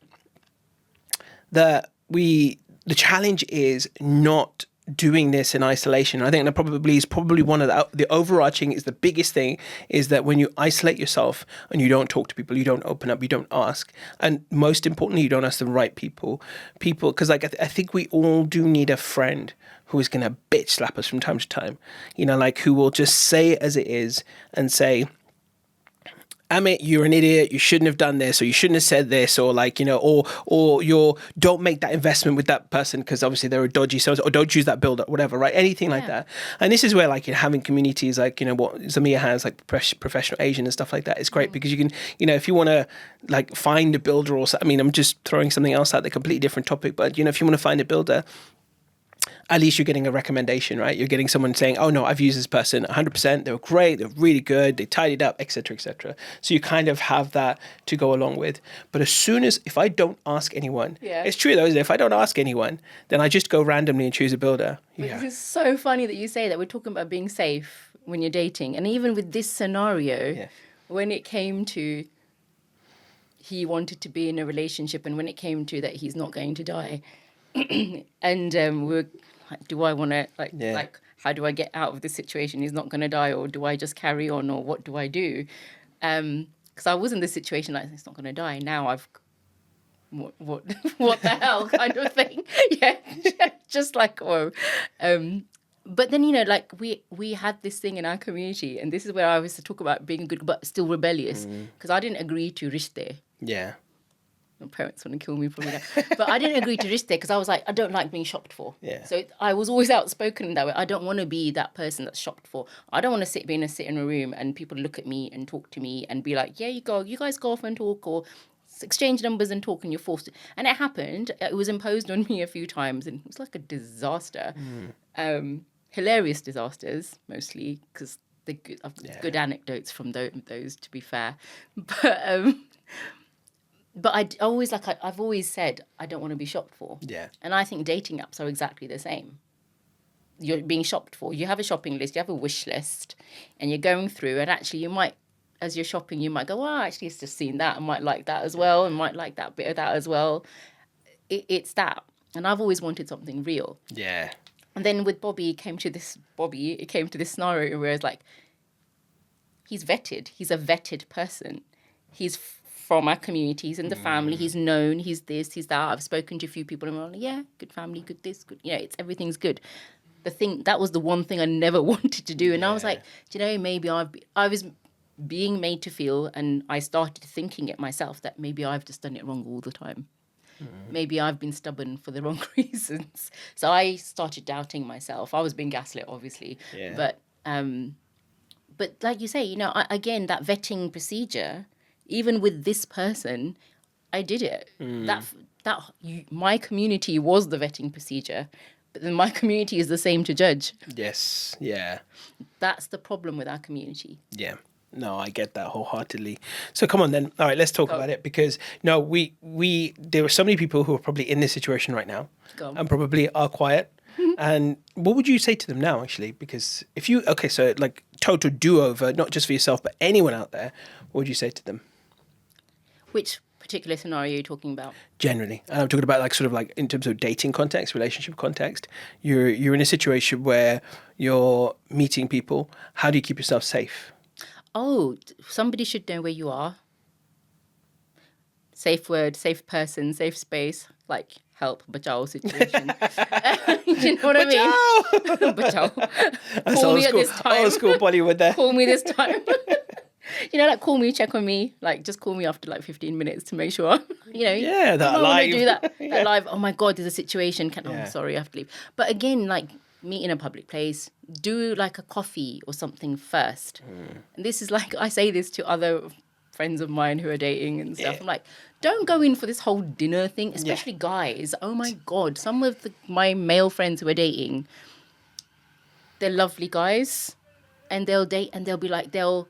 that the challenge is not doing this in isolation. I think that is probably one of the overarching is the biggest thing, is that when you isolate yourself and you don't talk to people, you don't open up, you don't ask, and most importantly, you don't ask the right people, because like I think we all do need a friend who is going to bitch slap us from time to time, like who will just say it as it is and say, Amit, you're an idiot, you shouldn't have done this, or you shouldn't have said this, or like, or don't make that investment with that person because obviously they're a dodgy sales, or don't choose that builder, whatever, right? Anything like that. And this is where like having communities like, what Zamia has, like professional Asian and stuff like that, is great because you can, if you want to like find a builder or something, I'm just throwing something else out there, completely different topic, but if you want to find a builder, at least you're getting a recommendation, right? You're getting someone saying, oh no, I've used this person 100%. They were great. They're really good. They tidied up, etc., etc. So you kind of have that to go along with. But if I don't ask anyone, it's true though, isn't it? If I don't ask anyone, then I just go randomly and choose a builder. Yeah. It's so funny that you say that. We're talking about being safe when you're dating. And even with this scenario, when it came to he wanted to be in a relationship and when it came to that he's not going to die, and we're like, do I want to like how do I get out of this situation? He's not going to die, or do I just carry on, or what do I do? Because I was in this situation like he's not going to die. Now I've what the hell kind of thing. Yeah, just like whoa. But then like we had this thing in our community, and this is where I was to talk about being good but still rebellious, because I didn't agree to rishte. Yeah. My parents want to kill me probably now. But I didn't agree to rishte because I was like, I don't like being shopped for. Yeah. So I was always outspoken in that way. I don't want to be that person that's shopped for. I don't want to sit in a room and people look at me and talk to me and be like, yeah, you guys go off and talk, or exchange numbers and talk, and you're forced to. And it happened. It was imposed on me a few times, and it was like a disaster. Hilarious disasters, mostly, because I've got good anecdotes from those, to be fair. But I've always said I don't want to be shopped for. Yeah. And I think dating apps are exactly the same. You're being shopped for. You have a shopping list, you have a wish list, and you're going through, and actually you might, as you're shopping, you might go, well, actually it's just seen that, I might like that as well, and might like that bit of that as well. It's that. And I've always wanted something real. Yeah. And then with Bobby, it came to this scenario where it's like, he's vetted. He's a vetted person. He's from our community. He's in the family. He's known. He's this, he's that. I've spoken to a few people and I'm like, yeah, good family, good this, good. Everything's good. That was the one thing I never wanted to do. And I was like, maybe I was being made to feel, and I started thinking it myself, that maybe I've just done it wrong all the time. Maybe I've been stubborn for the wrong reasons. So I started doubting myself. I was being gaslit, obviously. Yeah. But like you say, again, that vetting procedure, even with this person, I did it. My community was the vetting procedure, but then my community is the same to judge. Yes. Yeah. That's the problem with our community. Yeah. No, I get that wholeheartedly. So come on then. All right, let's talk about it, because there are so many people who are probably in this situation right now and probably are quiet. And what would you say to them now, actually? Because so like total do-over, not just for yourself, but anyone out there, what would you say to them? Which particular scenario are you talking about? Generally. And I'm talking about like sort of like in terms of dating context, relationship context. You're in a situation where you're meeting people. How do you keep yourself safe? Oh, somebody should know where you are. Safe word, safe person, safe space, like help, bachao situation. You know what I mean? Bachao. Call me at this time. Old school Bollywood there. Call me this time. like call me, check on me. Like just call me after like 15 minutes to make sure, Yeah, that I want live. to do that. Yeah. That live. Oh my God, there's a situation. Yeah. Oh, sorry, I have to leave. But again, like meet in a public place, do like a coffee or something first. And this is like, I say this to other friends of mine who are dating and stuff. Yeah. I'm like, don't go in for this whole dinner thing, especially guys. Oh my God, some of my male friends who are dating, they're lovely guys, and they'll date and they'll be like, they'll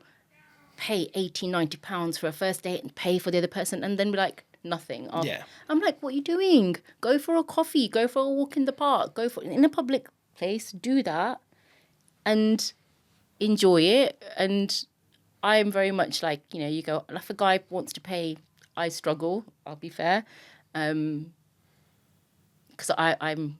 pay 80, 90 pounds for a first date and pay for the other person and then be like, nothing. Yeah. I'm like, what are you doing? Go for a coffee, go for a walk in the park, go for in a public place, do that and enjoy it. And I'm very much like, you go, if a guy wants to pay, I struggle, I'll be fair. Because I'm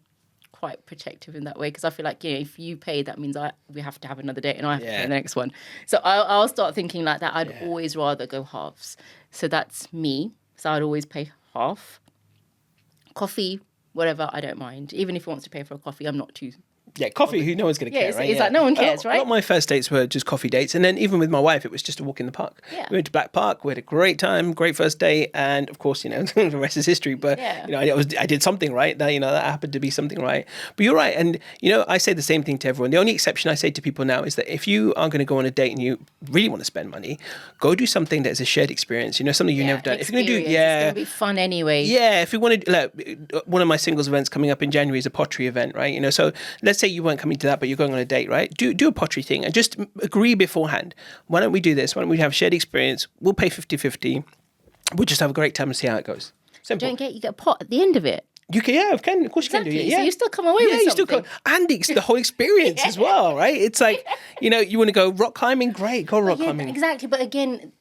quite protective in that way, because I feel like, if you pay, that means we have to have another date and I have to pay the next one. So I'll start thinking like that. I'd always rather go halves. So that's me. So I'd always pay half. Coffee, whatever, I don't mind. Even if he wants to pay for a coffee, I'm not too... Yeah, coffee, who no one's going to care, right? It's like no one cares, right? A lot of my first dates were just coffee dates. And then even with my wife, it was just a walk in the park. Yeah. We went to Black Park. We had a great time, great first date. And of course, the rest is history. But, I did something right. That happened to be something right. But you're right. And, I say the same thing to everyone. The only exception I say to people now is that if you are going to go on a date and you really want to spend money, go do something that is a shared experience. Something you've never done. If you're going to do, it's going to be fun anyway. Yeah, if you want to, one of my singles events coming up in January is a pottery event, right? So let's say you weren't coming to that, but you're going on a date, right? Do a pottery thing and just agree beforehand. Why don't we do this? Why don't we have shared experience? We'll pay 50-50. We'll just have a great time and see how it goes. Simple. You get a pot at the end of it. You can, of course you can do it. Yeah, So you still come away with something. And it's the whole experience as well, right? It's like, you want to go rock climbing, great, go rock climbing. Exactly, but again,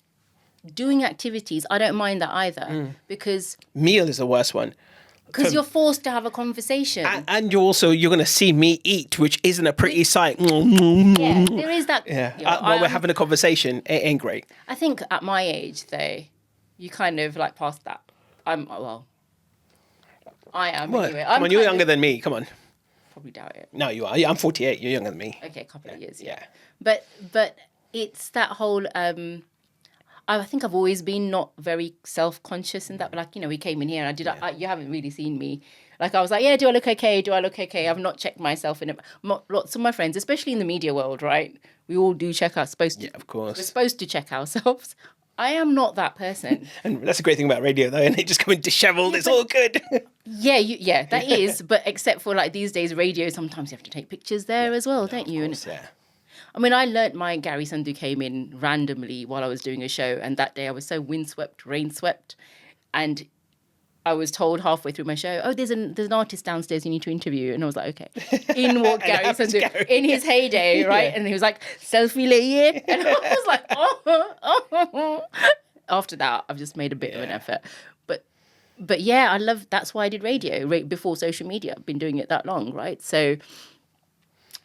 doing activities, I don't mind that either because... Meal is the worst one. Because you're forced to have a conversation. And you're going to see me eat, which isn't a pretty sight. Yeah, there is that. Yeah. While we're having a conversation, it ain't great. I think at my age, though, you kind of like past that. I am What? anyway. Come on, you're younger than me. Come on. Probably doubt it. No, you are. I'm 48. You're younger than me. Okay, a couple of years, Yeah. But it's that whole... I think I've always been not very self-conscious in that. But like, we came in here and you haven't really seen me. Like I was like, yeah, do I look okay? Do I look okay? I've not checked myself in it. Lots of my friends, especially in the media world, right? We all do check our supposed to. Yeah, of course. We're supposed to check ourselves. I am not that person. And that's a great thing about radio, though, and they just come in dishevelled. It's all good. Yeah, that is. But except for like these days, radio, sometimes you have to take pictures there as well, don't you? Course, yeah. I mean, I learnt my Gary Sandhu came in randomly while I was doing a show, and that day I was so windswept, rain-swept, and I was told halfway through my show, oh, there's an artist downstairs you need to interview. And I was like, okay. In walked Gary Sandhu in his heyday, right? Yeah. And he was like, selfie lady. And I was like, oh. After that, I've just made a bit of an effort. But yeah, that's why I did radio before social media. I've been doing it that long, right? So...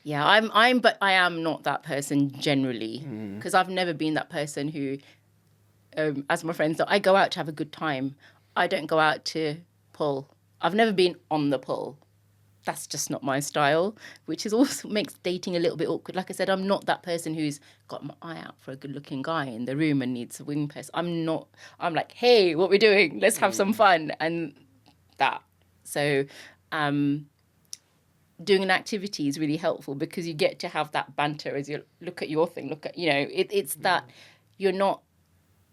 yeah, but I am not that person generally because I've never been that person who, as my friends know, I go out to have a good time. I don't go out to pull. I've never been on the pull. That's just not my style, which is also makes dating a little bit awkward. Like I said, I'm not that person who's got my eye out for a good-looking guy in the room and needs a wing person. I'm not. I'm like, hey, what we doing? Let's have some fun and that. So. Doing an activity is really helpful because you get to have that banter as you look at your thing. It's that you're not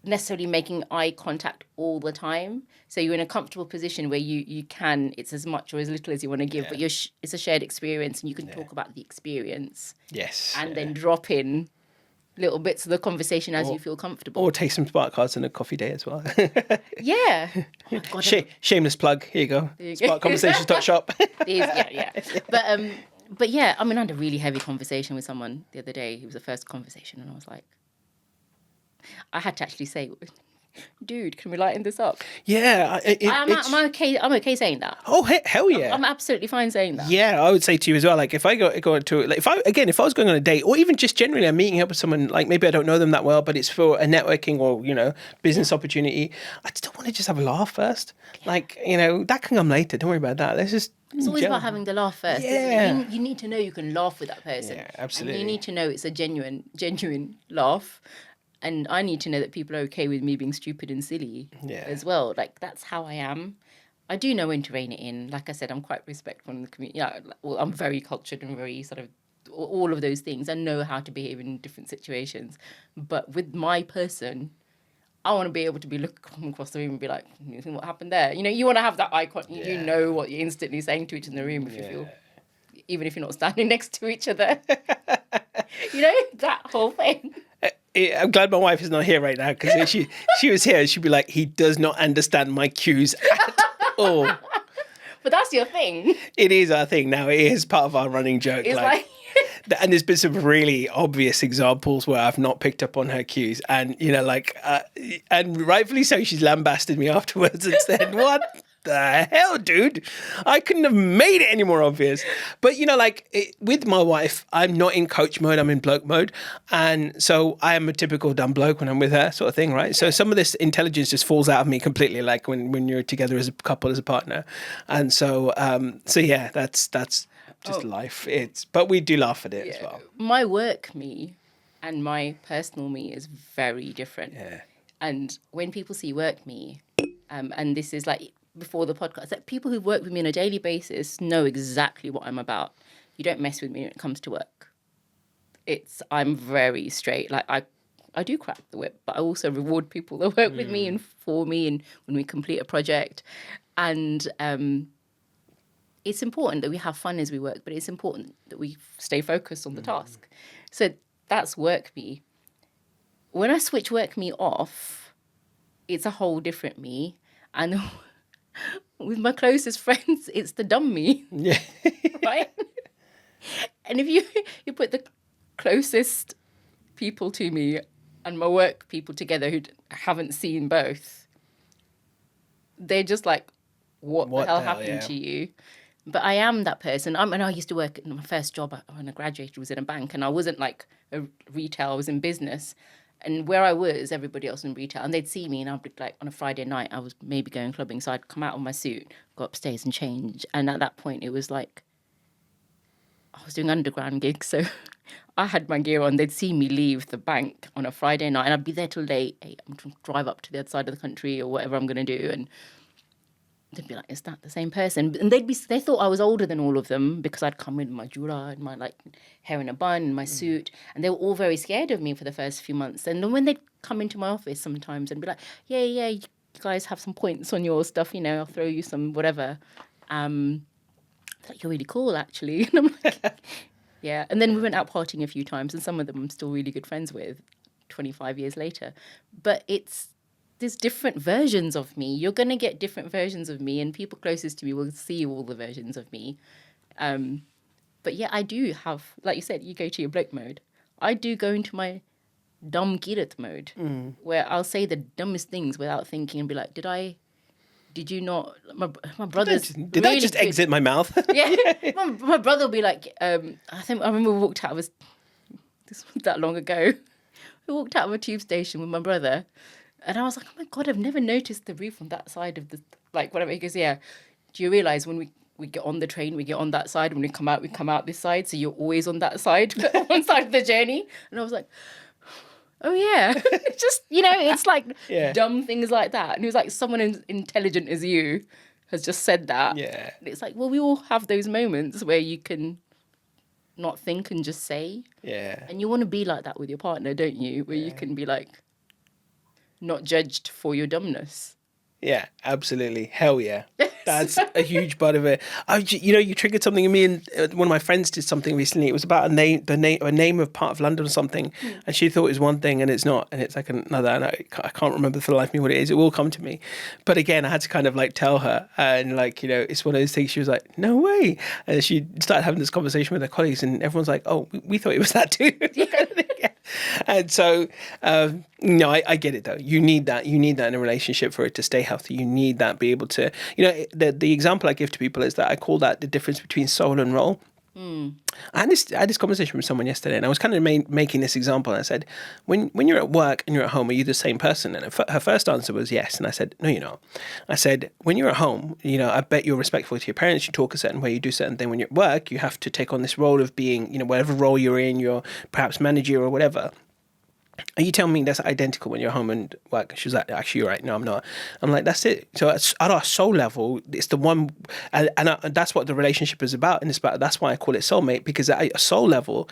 necessarily making eye contact all the time. So you're in a comfortable position where you can, it's as much or as little as you want to give, but it's a shared experience and you can talk about the experience. Yes. And then drop in little bits of the conversation as you feel comfortable. Or take some spark cards on a coffee day as well. Yeah. Oh God, shameless plug. Here you go. Sparkconversations.shop. Yeah. But yeah, I mean, I had a really heavy conversation with someone the other day. It was the first conversation and I was like, I had to actually say, dude, can we lighten this up? Yeah. I'm okay saying that. Oh, hell yeah. I'm absolutely fine saying that. Yeah, I would say to you as well, like if I go to, like if I was going on a date or even just generally I'm meeting up with someone, like maybe I don't know them that well, but it's for a networking or, business opportunity, I still want to just have a laugh first. Yeah. Like, that can come later. Don't worry about that. Let's just... It's always about having the laugh first. Yeah. You need to know you can laugh with that person. Yeah, absolutely. And you need to know it's a genuine laugh. And I need to know that people are okay with me being stupid and silly as well. Like, that's how I am. I do know when to rein it in. Like I said, I'm quite respectful in the community. Yeah, well, I'm very cultured and very sort of all of those things. I know how to behave in different situations. But with my person, I want to be able to be looking across the room and be like, you think what happened there? You know, you want to have that eye contact. You know what you're instantly saying to each in the room if you feel, even if you're not standing next to each other. You know, that whole thing. I'm glad my wife is not here right now, because if she was here, she'd be like, he does not understand my cues at all. But that's your thing. It is our thing now. It is part of our running joke. It's like and there's been some really obvious examples where I've not picked up on her cues, and you know, like, and rightfully so, she's lambasted me afterwards and said, "What the hell, dude? I couldn't have made it any more obvious." But you know, like with my wife, I'm not in coach mode; I'm in bloke mode, and so I am a typical dumb bloke when I'm with her, sort of thing, right? So some of this intelligence just falls out of me completely, like when you're together as a couple, as a partner, and so yeah, that's just life. But we do laugh at it as well. My work me and my personal me is very different. Yeah. And when people see work me, and this is like before the podcast, that people who work with me on a daily basis know exactly what I'm about. You don't mess with me when it comes to work. I'm very straight. Like I do crack the whip, but I also reward people that work with me and for me, and when we complete a project. And it's important that we have fun as we work, but it's important that we stay focused on the task. So that's work me. When I switch work me off, it's a whole different me. And with my closest friends, it's the dumb me. Yeah. Right? And if you put the closest people to me and my work people together who haven't seen both, they're just like, what the hell happened to you? But I am that person. And I used to work, my first job when I graduated was in a bank, and I wasn't like a retail, I was in business. And where I was, everybody else in retail, and they'd see me, and I'd be like, on a Friday night, I was maybe going clubbing, so I'd come out of my suit, go upstairs and change. And at that point, it was like, I was doing underground gigs, so I had my gear on. They'd see me leave the bank on a Friday night, and I'd be there till late. I'm going to drive up to the other side of the country or whatever I'm going to do, and they'd be like, is that the same person? And they thought I was older than all of them because I'd come in my jura and my like hair in a bun and my suit. And they were all very scared of me for the first few months. And then when they'd come into my office sometimes and be like, yeah, you guys have some points on your stuff, you know, I'll throw you some whatever. Like, you're really cool, actually. And I'm like, yeah. And then we went out partying a few times, and some of them I'm still really good friends with 25 years later. But there's different versions of me. You're going to get different versions of me, and people closest to me will see all the versions of me. But yeah, I do have, like you said, you go to your bloke mode. I do go into my dumb Kirat mode, where I'll say the dumbest things without thinking and be like, did you not, my brother's Did I just exit my mouth? Yeah, my brother will be like, I remember we walked out, this was that long ago. We walked out of a tube station with my brother, and I was like, oh my God, I've never noticed the roof on that side of the, like, whatever. He goes, yeah, do you realise when we get on the train, we get on that side. When we come out this side. So you're always on that side, one side of the journey. And I was like, oh yeah. Just, you know, it's like dumb things like that. And he was like, someone as intelligent as you has just said that. Yeah. And it's like, well, we all have those moments where you can not think and just say. Yeah. And you want to be like that with your partner, don't you? Where you can be like, not judged for your dumbness. Yeah, absolutely. Hell yeah. That's a huge part of it. You triggered something in me, and one of my friends did something recently. It was about a name of part of London or something, and she thought it was one thing and it's not, and it's like another, and I can't remember for the life of me what it is. It will come to me. But again, I had to kind of like tell her, and like, you know, it's one of those things. She was like, no way. And she started having this conversation with her colleagues, and everyone's like, oh, we thought it was that too. Yeah. And so, no, I get it though. You need that in a relationship for it to stay healthy. You need that, be able to, you know, the example I give to people is that I call that the difference between soul and role. I had this conversation with someone yesterday, and I was kind of making this example. And I said, when you're at work and you're at home, are you the same person? And her first answer was yes. And I said, no, you're not. I said, when you're at home, you know, I bet you're respectful to your parents. You talk a certain way, you do certain thing. When you're at work, you have to take on this role of being, you know, whatever role you're in, you're perhaps manager or whatever. Are you telling me that's identical when you're home and work? She was like, actually, you're right. No, I'm not. I'm like, that's it. So at our soul level, it's the one, and that's what the relationship is about. And that's why I call it soulmate, because at a soul level,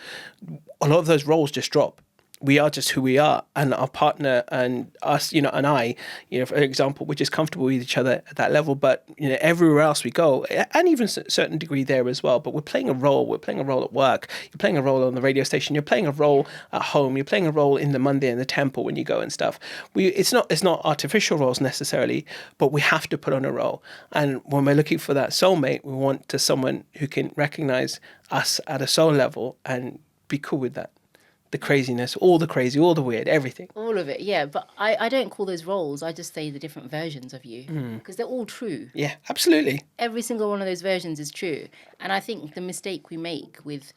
a lot of those roles just drop. We are just who we are, and our partner and us, and I, for example, we're just comfortable with each other at that level. But everywhere else we go, and even a certain degree there as well. But we're playing a role. We're playing a role at work. You're playing a role on the radio station. You're playing a role at home. You're playing a role in the Monday in the temple when you go and stuff. It's not artificial roles necessarily, but we have to put on a role. And when we're looking for that soulmate, we want someone who can recognize us at a soul level and be cool with that. The craziness, all the crazy, all the weird, everything. All of it, yeah. But I don't call those roles. I just say the different versions of you, because they're all true. Yeah, absolutely. Every single one of those versions is true. And I think the mistake we make with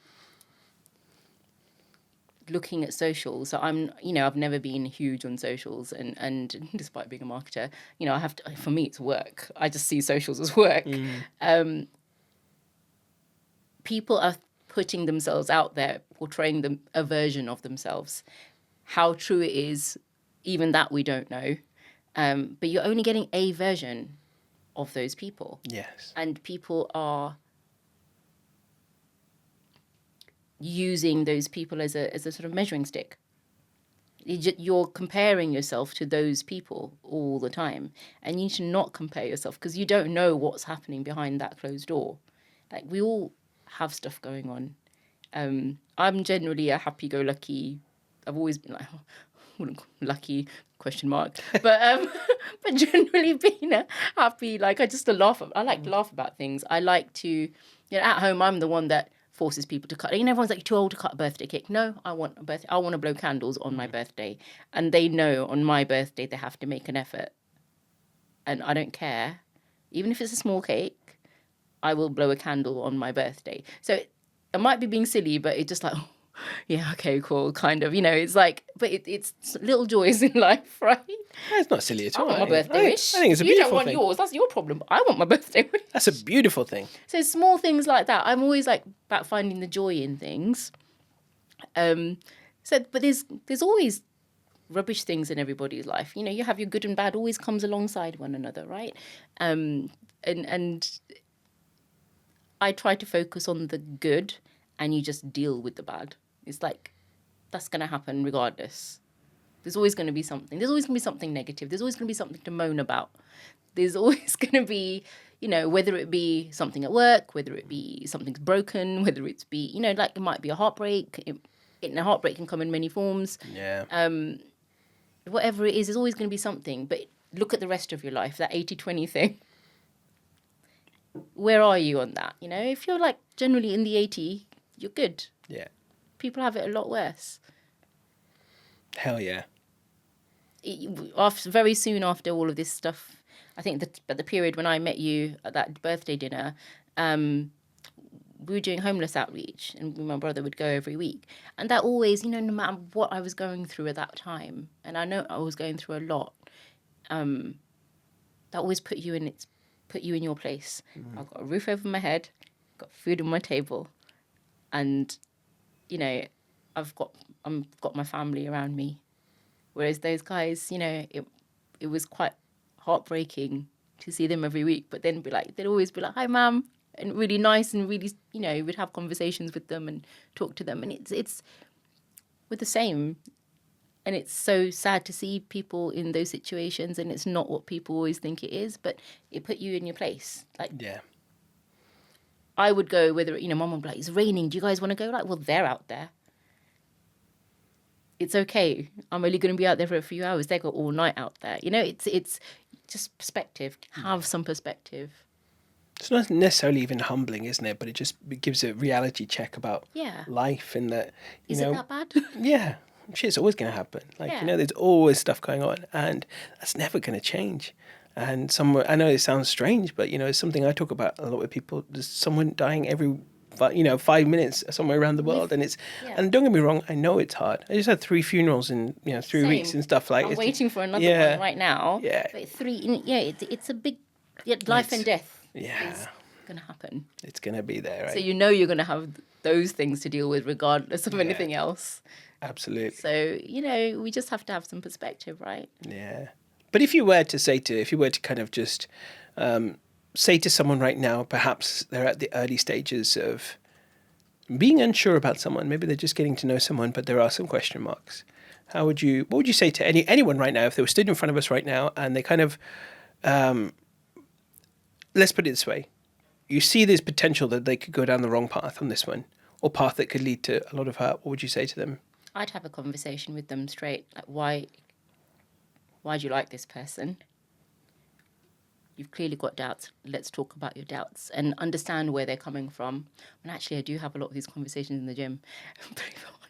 looking at socials, so I've never been huge on socials, and despite being a marketer, I have to, for me, it's work. I just see socials as work. People are putting themselves out there, portraying a version of themselves. How true it is, even that we don't know. But you're only getting a version of those people. Yes. And people are using those people as a sort of measuring stick. You're comparing yourself to those people all the time. And you should not compare yourself, because you don't know what's happening behind that closed door. Like, we all have stuff going on. I'm generally a happy-go-lucky. I've always been like, lucky ? But but generally being a happy. Like, I just laugh. I like to laugh about things. I like to, at home I'm the one that forces people to cut. Everyone's like, you're too old to cut a birthday cake. No, I want to blow candles on my birthday, and they know on my birthday they have to make an effort, and I don't care, even if it's a small cake. I will blow a candle on my birthday. So I might be being silly, but it's just like, oh, yeah, okay, cool, kind of. It's like, but it's little joys in life, right? It's not silly at all. I want my birthday wish. I think it's a beautiful thing. You don't want yours. That's your problem. I want my birthday wish. That's a beautiful thing. So small things like that. I'm always like about finding the joy in things. But there's always rubbish things in everybody's life. You have your good and bad always comes alongside one another, right? And I try to focus on the good, and you just deal with the bad. It's like, that's going to happen regardless. There's always going to be something. There's always going to be something negative. There's always going to be something to moan about. There's always going to be, whether it be something at work, whether it be something's broken, whether it's be, like it might be a heartbreak. A heartbreak can come in many forms. Yeah. Whatever it is, there's always going to be something. But look at the rest of your life, that 80-20 thing. Where are you on that? If you're like generally in the 80, you're good. Yeah. People have it a lot worse. Hell yeah. Very soon after all of this stuff, I think at the period when I met you at that birthday dinner, we were doing homeless outreach, and my brother would go every week. And that always, no matter what I was going through at that time, and I know I was going through a lot, that always put you in your place. I've got a roof over my head, got food on my table, and I've got my family around me. Whereas those guys, it was quite heartbreaking to see them every week. But then they'd always be like, "Hi, Mum," and really nice, and really, we'd have conversations with them and talk to them, and it's we're the same. And it's so sad to see people in those situations, and it's not what people always think it is, but it put you in your place. Like, yeah. I would go, whether, Mum would be like, it's raining, do you guys want to go? Like, well, they're out there. It's okay. I'm only going to be out there for a few hours. They go all night out there. It's just perspective. Have some perspective. It's not necessarily even humbling, isn't it? But it gives a reality check about life, and that, Is it that bad? Yeah. Shit's always going to happen. There's always stuff going on, and that's never going to change. And I know it sounds strange, but, it's something I talk about a lot with people. There's someone dying every, 5 minutes somewhere around the world. And and don't get me wrong, I know it's hard. I just had 3 funerals in, 3 weeks and stuff like that. I'm waiting for another one right now. Yeah. But 3, it's a big, life and death. Yeah. going to happen. It's going to be there, right? So you know you're going to have those things to deal with regardless of anything else. Absolutely. So, we just have to have some perspective, right? Yeah. But if you were to kind of just say to someone right now, perhaps they're at the early stages of being unsure about someone, maybe they're just getting to know someone, but there are some question marks. What would you say to anyone right now if they were stood in front of us right now and they kind of, let's put it this way, you see there's potential that they could go down the wrong path on this one, or path that could lead to a lot of hurt, what would you say to them? I'd have a conversation with them straight. Like, why do you like this person? You've clearly got doubts. Let's talk about your doubts and understand where they're coming from. And actually, I do have a lot of these conversations in the gym.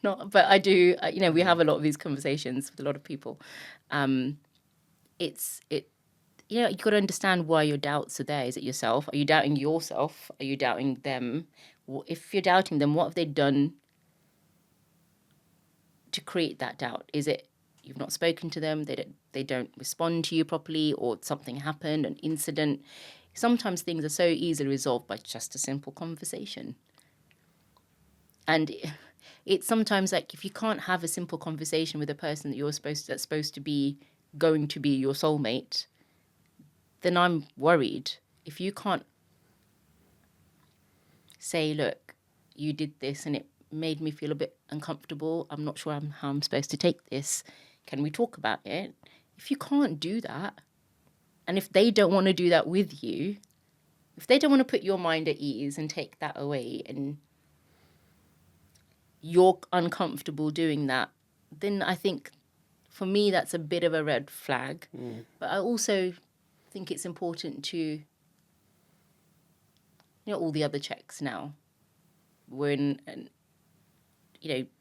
Not, but I do. We have a lot of these conversations with a lot of people. You've got to understand why your doubts are there. Is it yourself? Are you doubting yourself? Are you doubting them? If you're doubting them, what have they done to create that doubt? Is it you've not spoken to them, they don't respond to you properly, or something happened, an incident? Sometimes things are so easily resolved by just a simple conversation. And it's sometimes like if you can't have a simple conversation with a person that's supposed to be going to be your soulmate, then I'm worried. If you can't say, look, you did this and it made me feel a bit uncomfortable, I'm not sure how I'm supposed to take this, can we talk about it? If you can't do that, and if they don't want to do that with you, if they don't want to put your mind at ease and take that away, and you're uncomfortable doing that, then I think for me that's a bit of a red flag. But I also think it's important to, all the other checks now. We're in,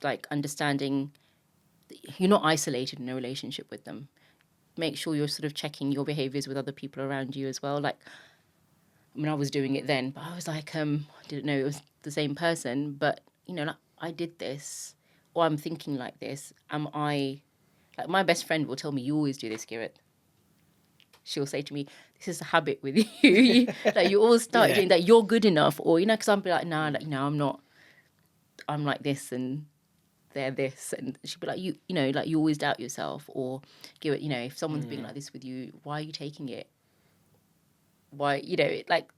like understanding you're not isolated in a relationship with them. Make sure you're sort of checking your behaviors with other people around you as well. Like, I was doing it then, but I was like, I didn't know it was the same person, but, like, I did this, or I'm thinking like this. Like, my best friend will tell me, you always do this, Kirat. She'll say to me, this is a habit with you. You always start doing that. You're good enough, or, because I'm like, nah, I'm not. I'm like this, and they're this, and she'd be like, you always doubt yourself, or give it, if someone's being like this with you, why are you taking it? Why, like,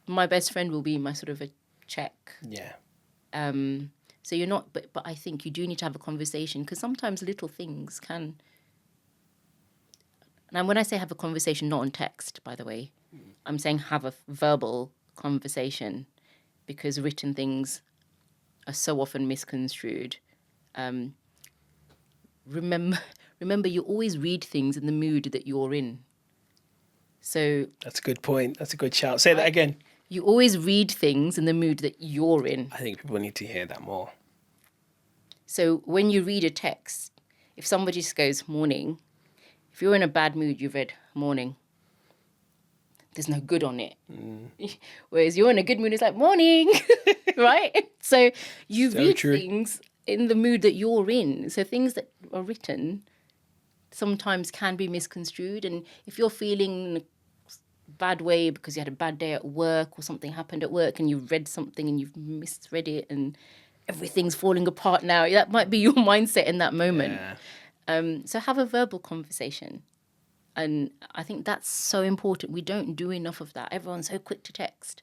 my best friend will be my sort of a check. Yeah. So you're not, but I think you do need to have a conversation, because sometimes little things can. Now, when I say have a conversation, not on text, by the way, I'm saying have a verbal conversation, because written things are so often misconstrued. Remember, you always read things in the mood that you're in. So that's a good point. That's a good shout. Say that again. You always read things in the mood that you're in. I think people need to hear that more. So when you read a text, if somebody just goes morning, if you're in a bad mood, you've read morning. There's no good on it. Whereas you're in a good mood, it's like morning, right? So you read things in the mood that you're in. So things that are written sometimes can be misconstrued. And if you're feeling in a bad way because you had a bad day at work, or something happened at work and you've read something and you've misread it and everything's falling apart now, that might be your mindset in that moment. Yeah. So have a verbal conversation. And I think that's so important. We don't do enough of that. Everyone's so quick to text.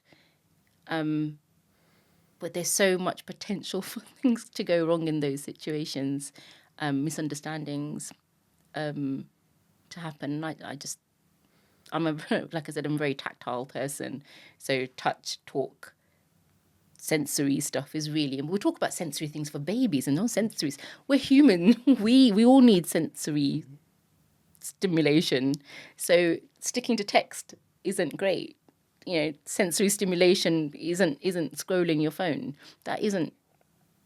But there's so much potential for things to go wrong in those situations, misunderstandings to happen. Like I said, I'm a very tactile person. So touch, talk, sensory stuff is really, and we'll talk about sensory things for babies and non-sensories. We're human. We all need sensory stimulation. So sticking to text isn't great. Sensory stimulation isn't scrolling your phone. That isn't,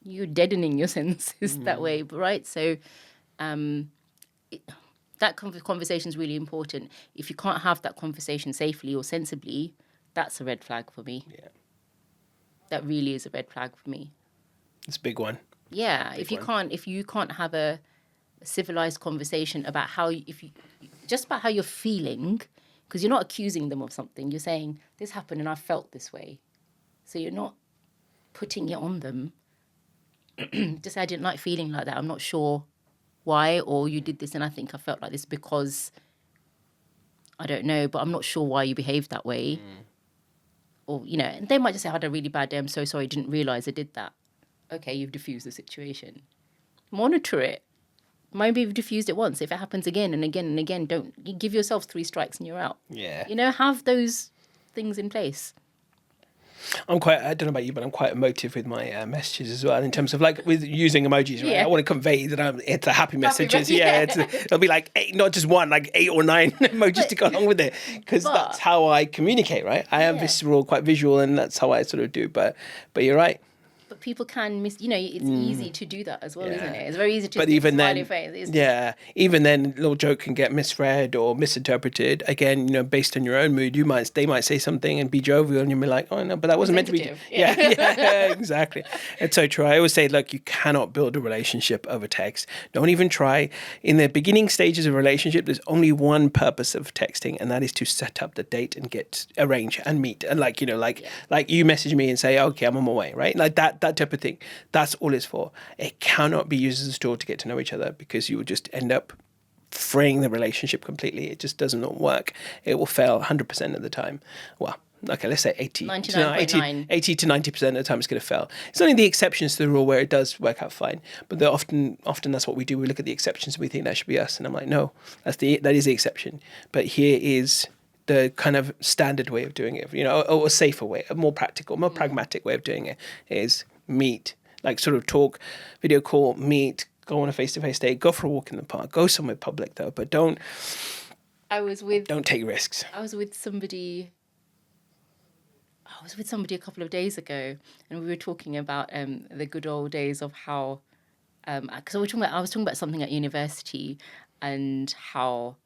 you're deadening your senses that way, right? So that conversation is really important. If you can't have that conversation safely or sensibly, that's a red flag for me. Yeah. That really is a red flag for me. It's a big one. Yeah, if you can't have a civilized conversation about just about how you're feeling, Because you're not accusing them of something. You're saying, this happened and I felt this way. So you're not putting it on them. Just say, I didn't like feeling like that. I'm not sure why, or you did this and I think I felt like this because, I don't know, but I'm not sure why you behaved that way. Or, you know, and they might just say, I had a really bad day. I'm so sorry. Didn't realise I did that. Okay, you've diffused the situation. Monitor it. Maybe you've diffused it once. If it happens again and again and again, don't you give yourself 3 strikes and you're out. Yeah. You know, have those things in place. I don't know about you, but I'm quite emotive with my messages as well, in terms of like with using emojis, right? Yeah. I want to convey that it's a happy messages. Yeah. It'll be like 8, not just one, like 8 or 9 emojis to go along with it, because that's how I communicate, right? I am visceral, quite visual, and that's how I sort of do. But you're right. But people can miss, you know, it's easy to do that as well, isn't it? It's very easy to even face. Even then, a little joke can get misread or misinterpreted. Again, you know, based on your own mood, they might say something and be jovial, and you'll be like, oh no, but that wasn't meant to be. Yeah, exactly. It's so true. I always say, look, you cannot build a relationship over text. Don't even try. In the beginning stages of a relationship, there's only one purpose of texting, and that is to set up the date and arrange and meet. And like, you know, like you message me and say, okay, I'm on my way, right? Like that type of thing. That's all it's for. It cannot be used as a tool to get to know each other, because you will just end up fraying the relationship completely. It just does not work. It will fail 100% of the time. Well, okay, let's say 80 to 90% of the time it's going to fail. It's only the exceptions to the rule where it does work out fine. But often that's what we do. We look at the exceptions and we think that should be us. And I'm like, no, that is the exception. But here is the kind of standard way of doing it, you know, or a safer way, a more practical, more pragmatic way of doing it is meet, like sort of talk, video call, meet, go on a face-to-face date, go for a walk in the park, go somewhere public though, but don't take risks. I was with somebody a couple of days ago, and we were talking about the good old days of how, because I was talking about something at university and how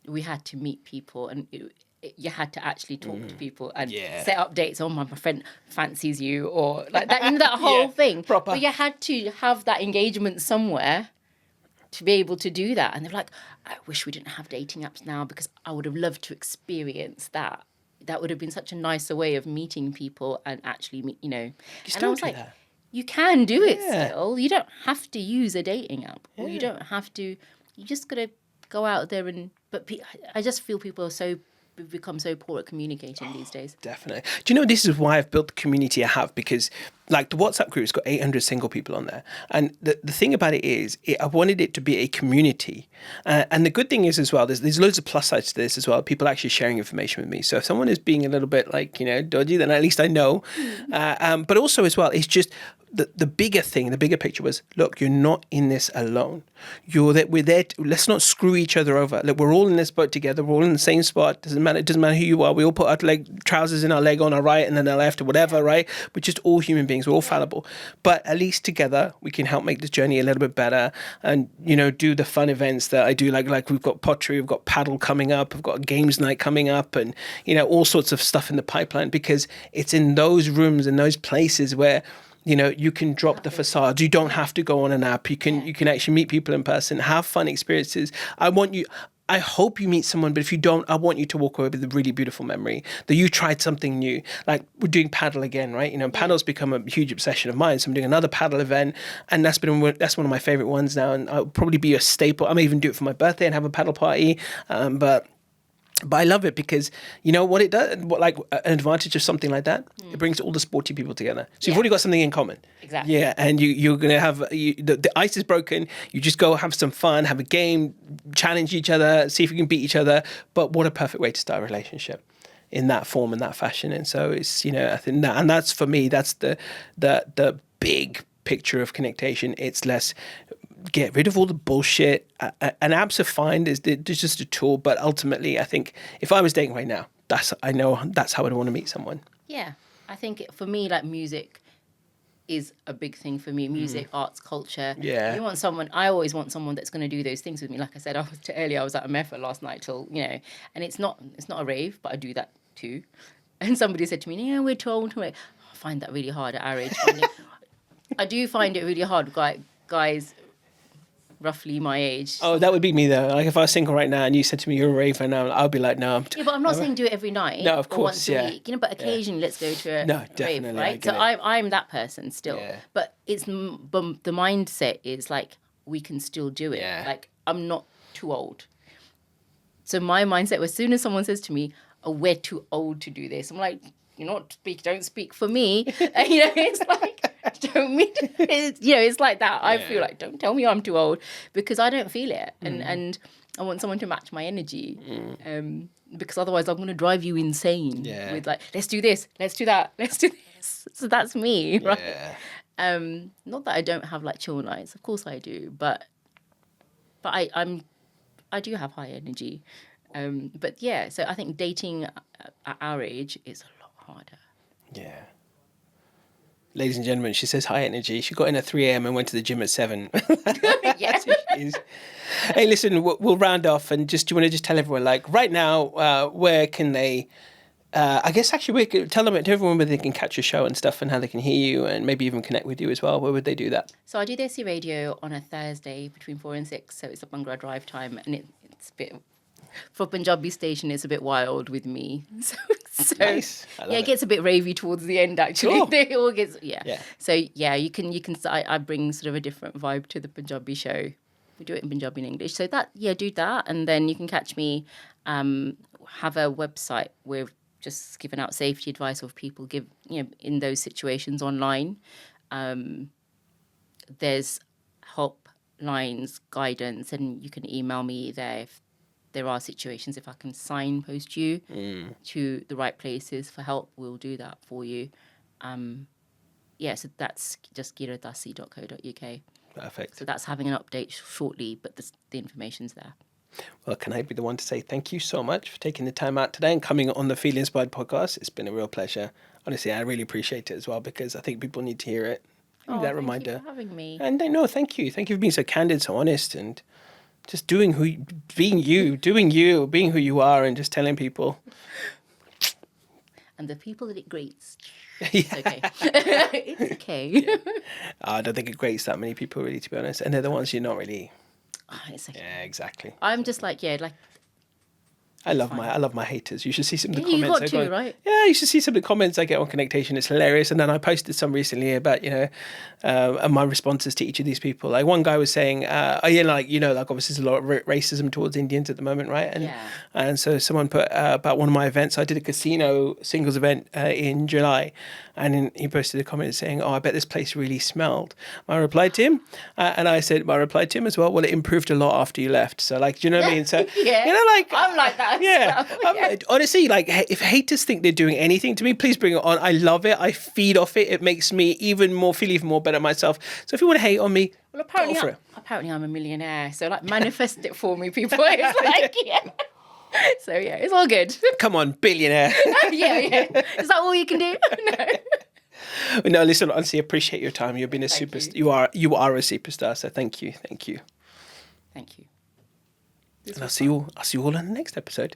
we had to meet people, and you had to actually talk to people and set up dates. Oh, my friend fancies you, or like that, you know, that whole thing. Proper. But you had to have that engagement somewhere to be able to do that. And they're like, I wish we didn't have dating apps now, because I would have loved to experience that. That would have been such a nicer way of meeting people and actually meet, you know. And I was like, you can do it still. You don't have to use a dating app, or you don't have to. You just gotta go out there and. But I just feel people are become so poor at communicating these days. Definitely. Do you know, this is why I've built the community I have, because like the WhatsApp group's got 800 single people on there. And the thing about it is, I wanted it to be a community. And the good thing is as well, there's loads of plus sides to this as well. People actually sharing information with me. So if someone is being a little bit like, you know, dodgy, then at least I know. But also as well, it's just the bigger thing, the bigger picture was, look, you're not in this alone. We're there. Let's not screw each other over. Look, we're all in this boat together. We're all in the same spot. It doesn't matter who you are. We all put our trousers in our leg on our right and then our left or whatever, right? We're just all human beings. We're all fallible. But at least together, we can help make this journey a little bit better and, you know, do the fun events that I do. Like we've got pottery, we've got paddle coming up, we've got a games night coming up, and, you know, all sorts of stuff in the pipeline, because it's in those rooms and those places where, you know, you can drop the facades. You don't have to go on an app. You can actually meet people in person, have fun experiences. I hope you meet someone, but if you don't, I want you to walk away with a really beautiful memory that you tried something new. Like we're doing paddle again, right? You know, paddle's become a huge obsession of mine. So I'm doing another paddle event, and that's one of my favorite ones now. And I'll probably be a staple. I may even do it for my birthday and have a paddle party. But I love it because, you know, what it does, like an advantage of something like that, it brings all the sporty people together. So you've already got something in common. Exactly. Yeah, and you're going to have, the ice is broken, you just go have some fun, have a game, challenge each other, see if you can beat each other. But what a perfect way to start a relationship in that form and that fashion. And so it's, you know, I think that, and that's for me, that's the big picture of connectation. It's less, get rid of all the bullshit. And apps are fine. There's just a tool. But ultimately, I think if I was dating right now, that's how I'd want to meet someone. Yeah. I think for me, like music is a big thing for me. Music, arts, culture. Yeah. I always want someone that's going to do those things with me. Like I said, I was at a method last night till, you know, and it's not a rave, but I do that too. And somebody said to me, yeah, we're told to it. I find that really hard at our age. I do find it really hard, guys. roughly my age. Oh, that would be me though. Like if I was single right now and you said to me you're a raver now, I'll be like, no. Yeah, but I'm not saying do it every night. No, of or course, once a yeah. week. But occasionally let's go to a No, rave, definitely, I right? get So it. I'm that person still. Yeah. But but the mindset is like we can still do it. Yeah. Like I'm not too old. So my mindset was, as soon as someone says to me, "Oh, we're too old to do this," I'm like, don't speak for me. It's like, it's like that. I feel like, don't tell me I'm too old, because I don't feel it. And I want someone to match my energy. Because otherwise I'm going to drive you insane with like, let's do this, let's do that, let's do this. So that's me, right? Yeah. Not that I don't have like chill nights. Of course I do. But I do have high energy. But yeah, so I think dating at our age is a lot harder. Yeah. Ladies and gentlemen, she says high energy. She got in at 3 a.m. and went to the gym at 7. Yeah. Hey, listen, we'll round off and do you want to just tell everyone, like right now, where can they, I guess actually we could tell everyone where they can catch your show and stuff and how they can hear you and maybe even connect with you as well. Where would they do that? So I do Desi Radio on a Thursday between 4 and 6. So it's a Bhangra drive time, and it's a bit, for a Punjabi station, it's a bit wild with me. So Nice. it gets a bit ravey towards the end. Actually, Sure. It all gets Yeah. So yeah, you can. I bring sort of a different vibe to the Punjabi show. We do it in Punjabi and English. So do that, and then you can catch me. Have a website where we've just given out safety advice of people in those situations online. There's help lines, guidance, and you can email me there if there are situations. If I can signpost you to the right places for help, we'll do that for you. So that's just kiratdasi.co.uk. Perfect. So that's having an update shortly, but the information's there. Well, can I be the one to say thank you so much for taking the time out today and coming on the Feel Inspired podcast? It's been a real pleasure. Honestly, I really appreciate it as well, because I think people need to hear it. That reminder. Thank you for having me. And thank you. Thank you for being so candid, so honest, and just being you, being who you are, and just telling people. And the people that it grates. Yeah. It's okay. It's okay. Yeah. I don't think it grates that many people, really, to be honest. And they're the ones you're not really. Oh, it's okay. Yeah, exactly. I'm just like, I love my haters. You should see some of the you comments. got to, right? Yeah, you should see some of the comments I get on Connectation. It's hilarious. And then I posted some recently about, and my responses to each of these people. Like one guy was saying, obviously there's a lot of racism towards Indians at the moment, right? And so someone put about one of my events. I did a casino singles event in July, and he posted a comment saying, "Oh, I bet this place really smelled." I replied to him, and I replied to him as well, "Well, it improved a lot after you left." So like, do you know what I mean? So I'm like that. Yeah. Honestly, like if haters think they're doing anything to me, please bring it on. I love it. I feed off it. It makes me feel even more better myself. So if you want to hate on me, well, apparently I'm a millionaire. So like, manifest it for me, people. It's like, So yeah, it's all good. Come on, billionaire. Yeah. Is that all you can do? No. No, listen, honestly, appreciate your time. You've been a superstar. You are a superstar. So thank you. Thank you. And I'll see you all in the next episode.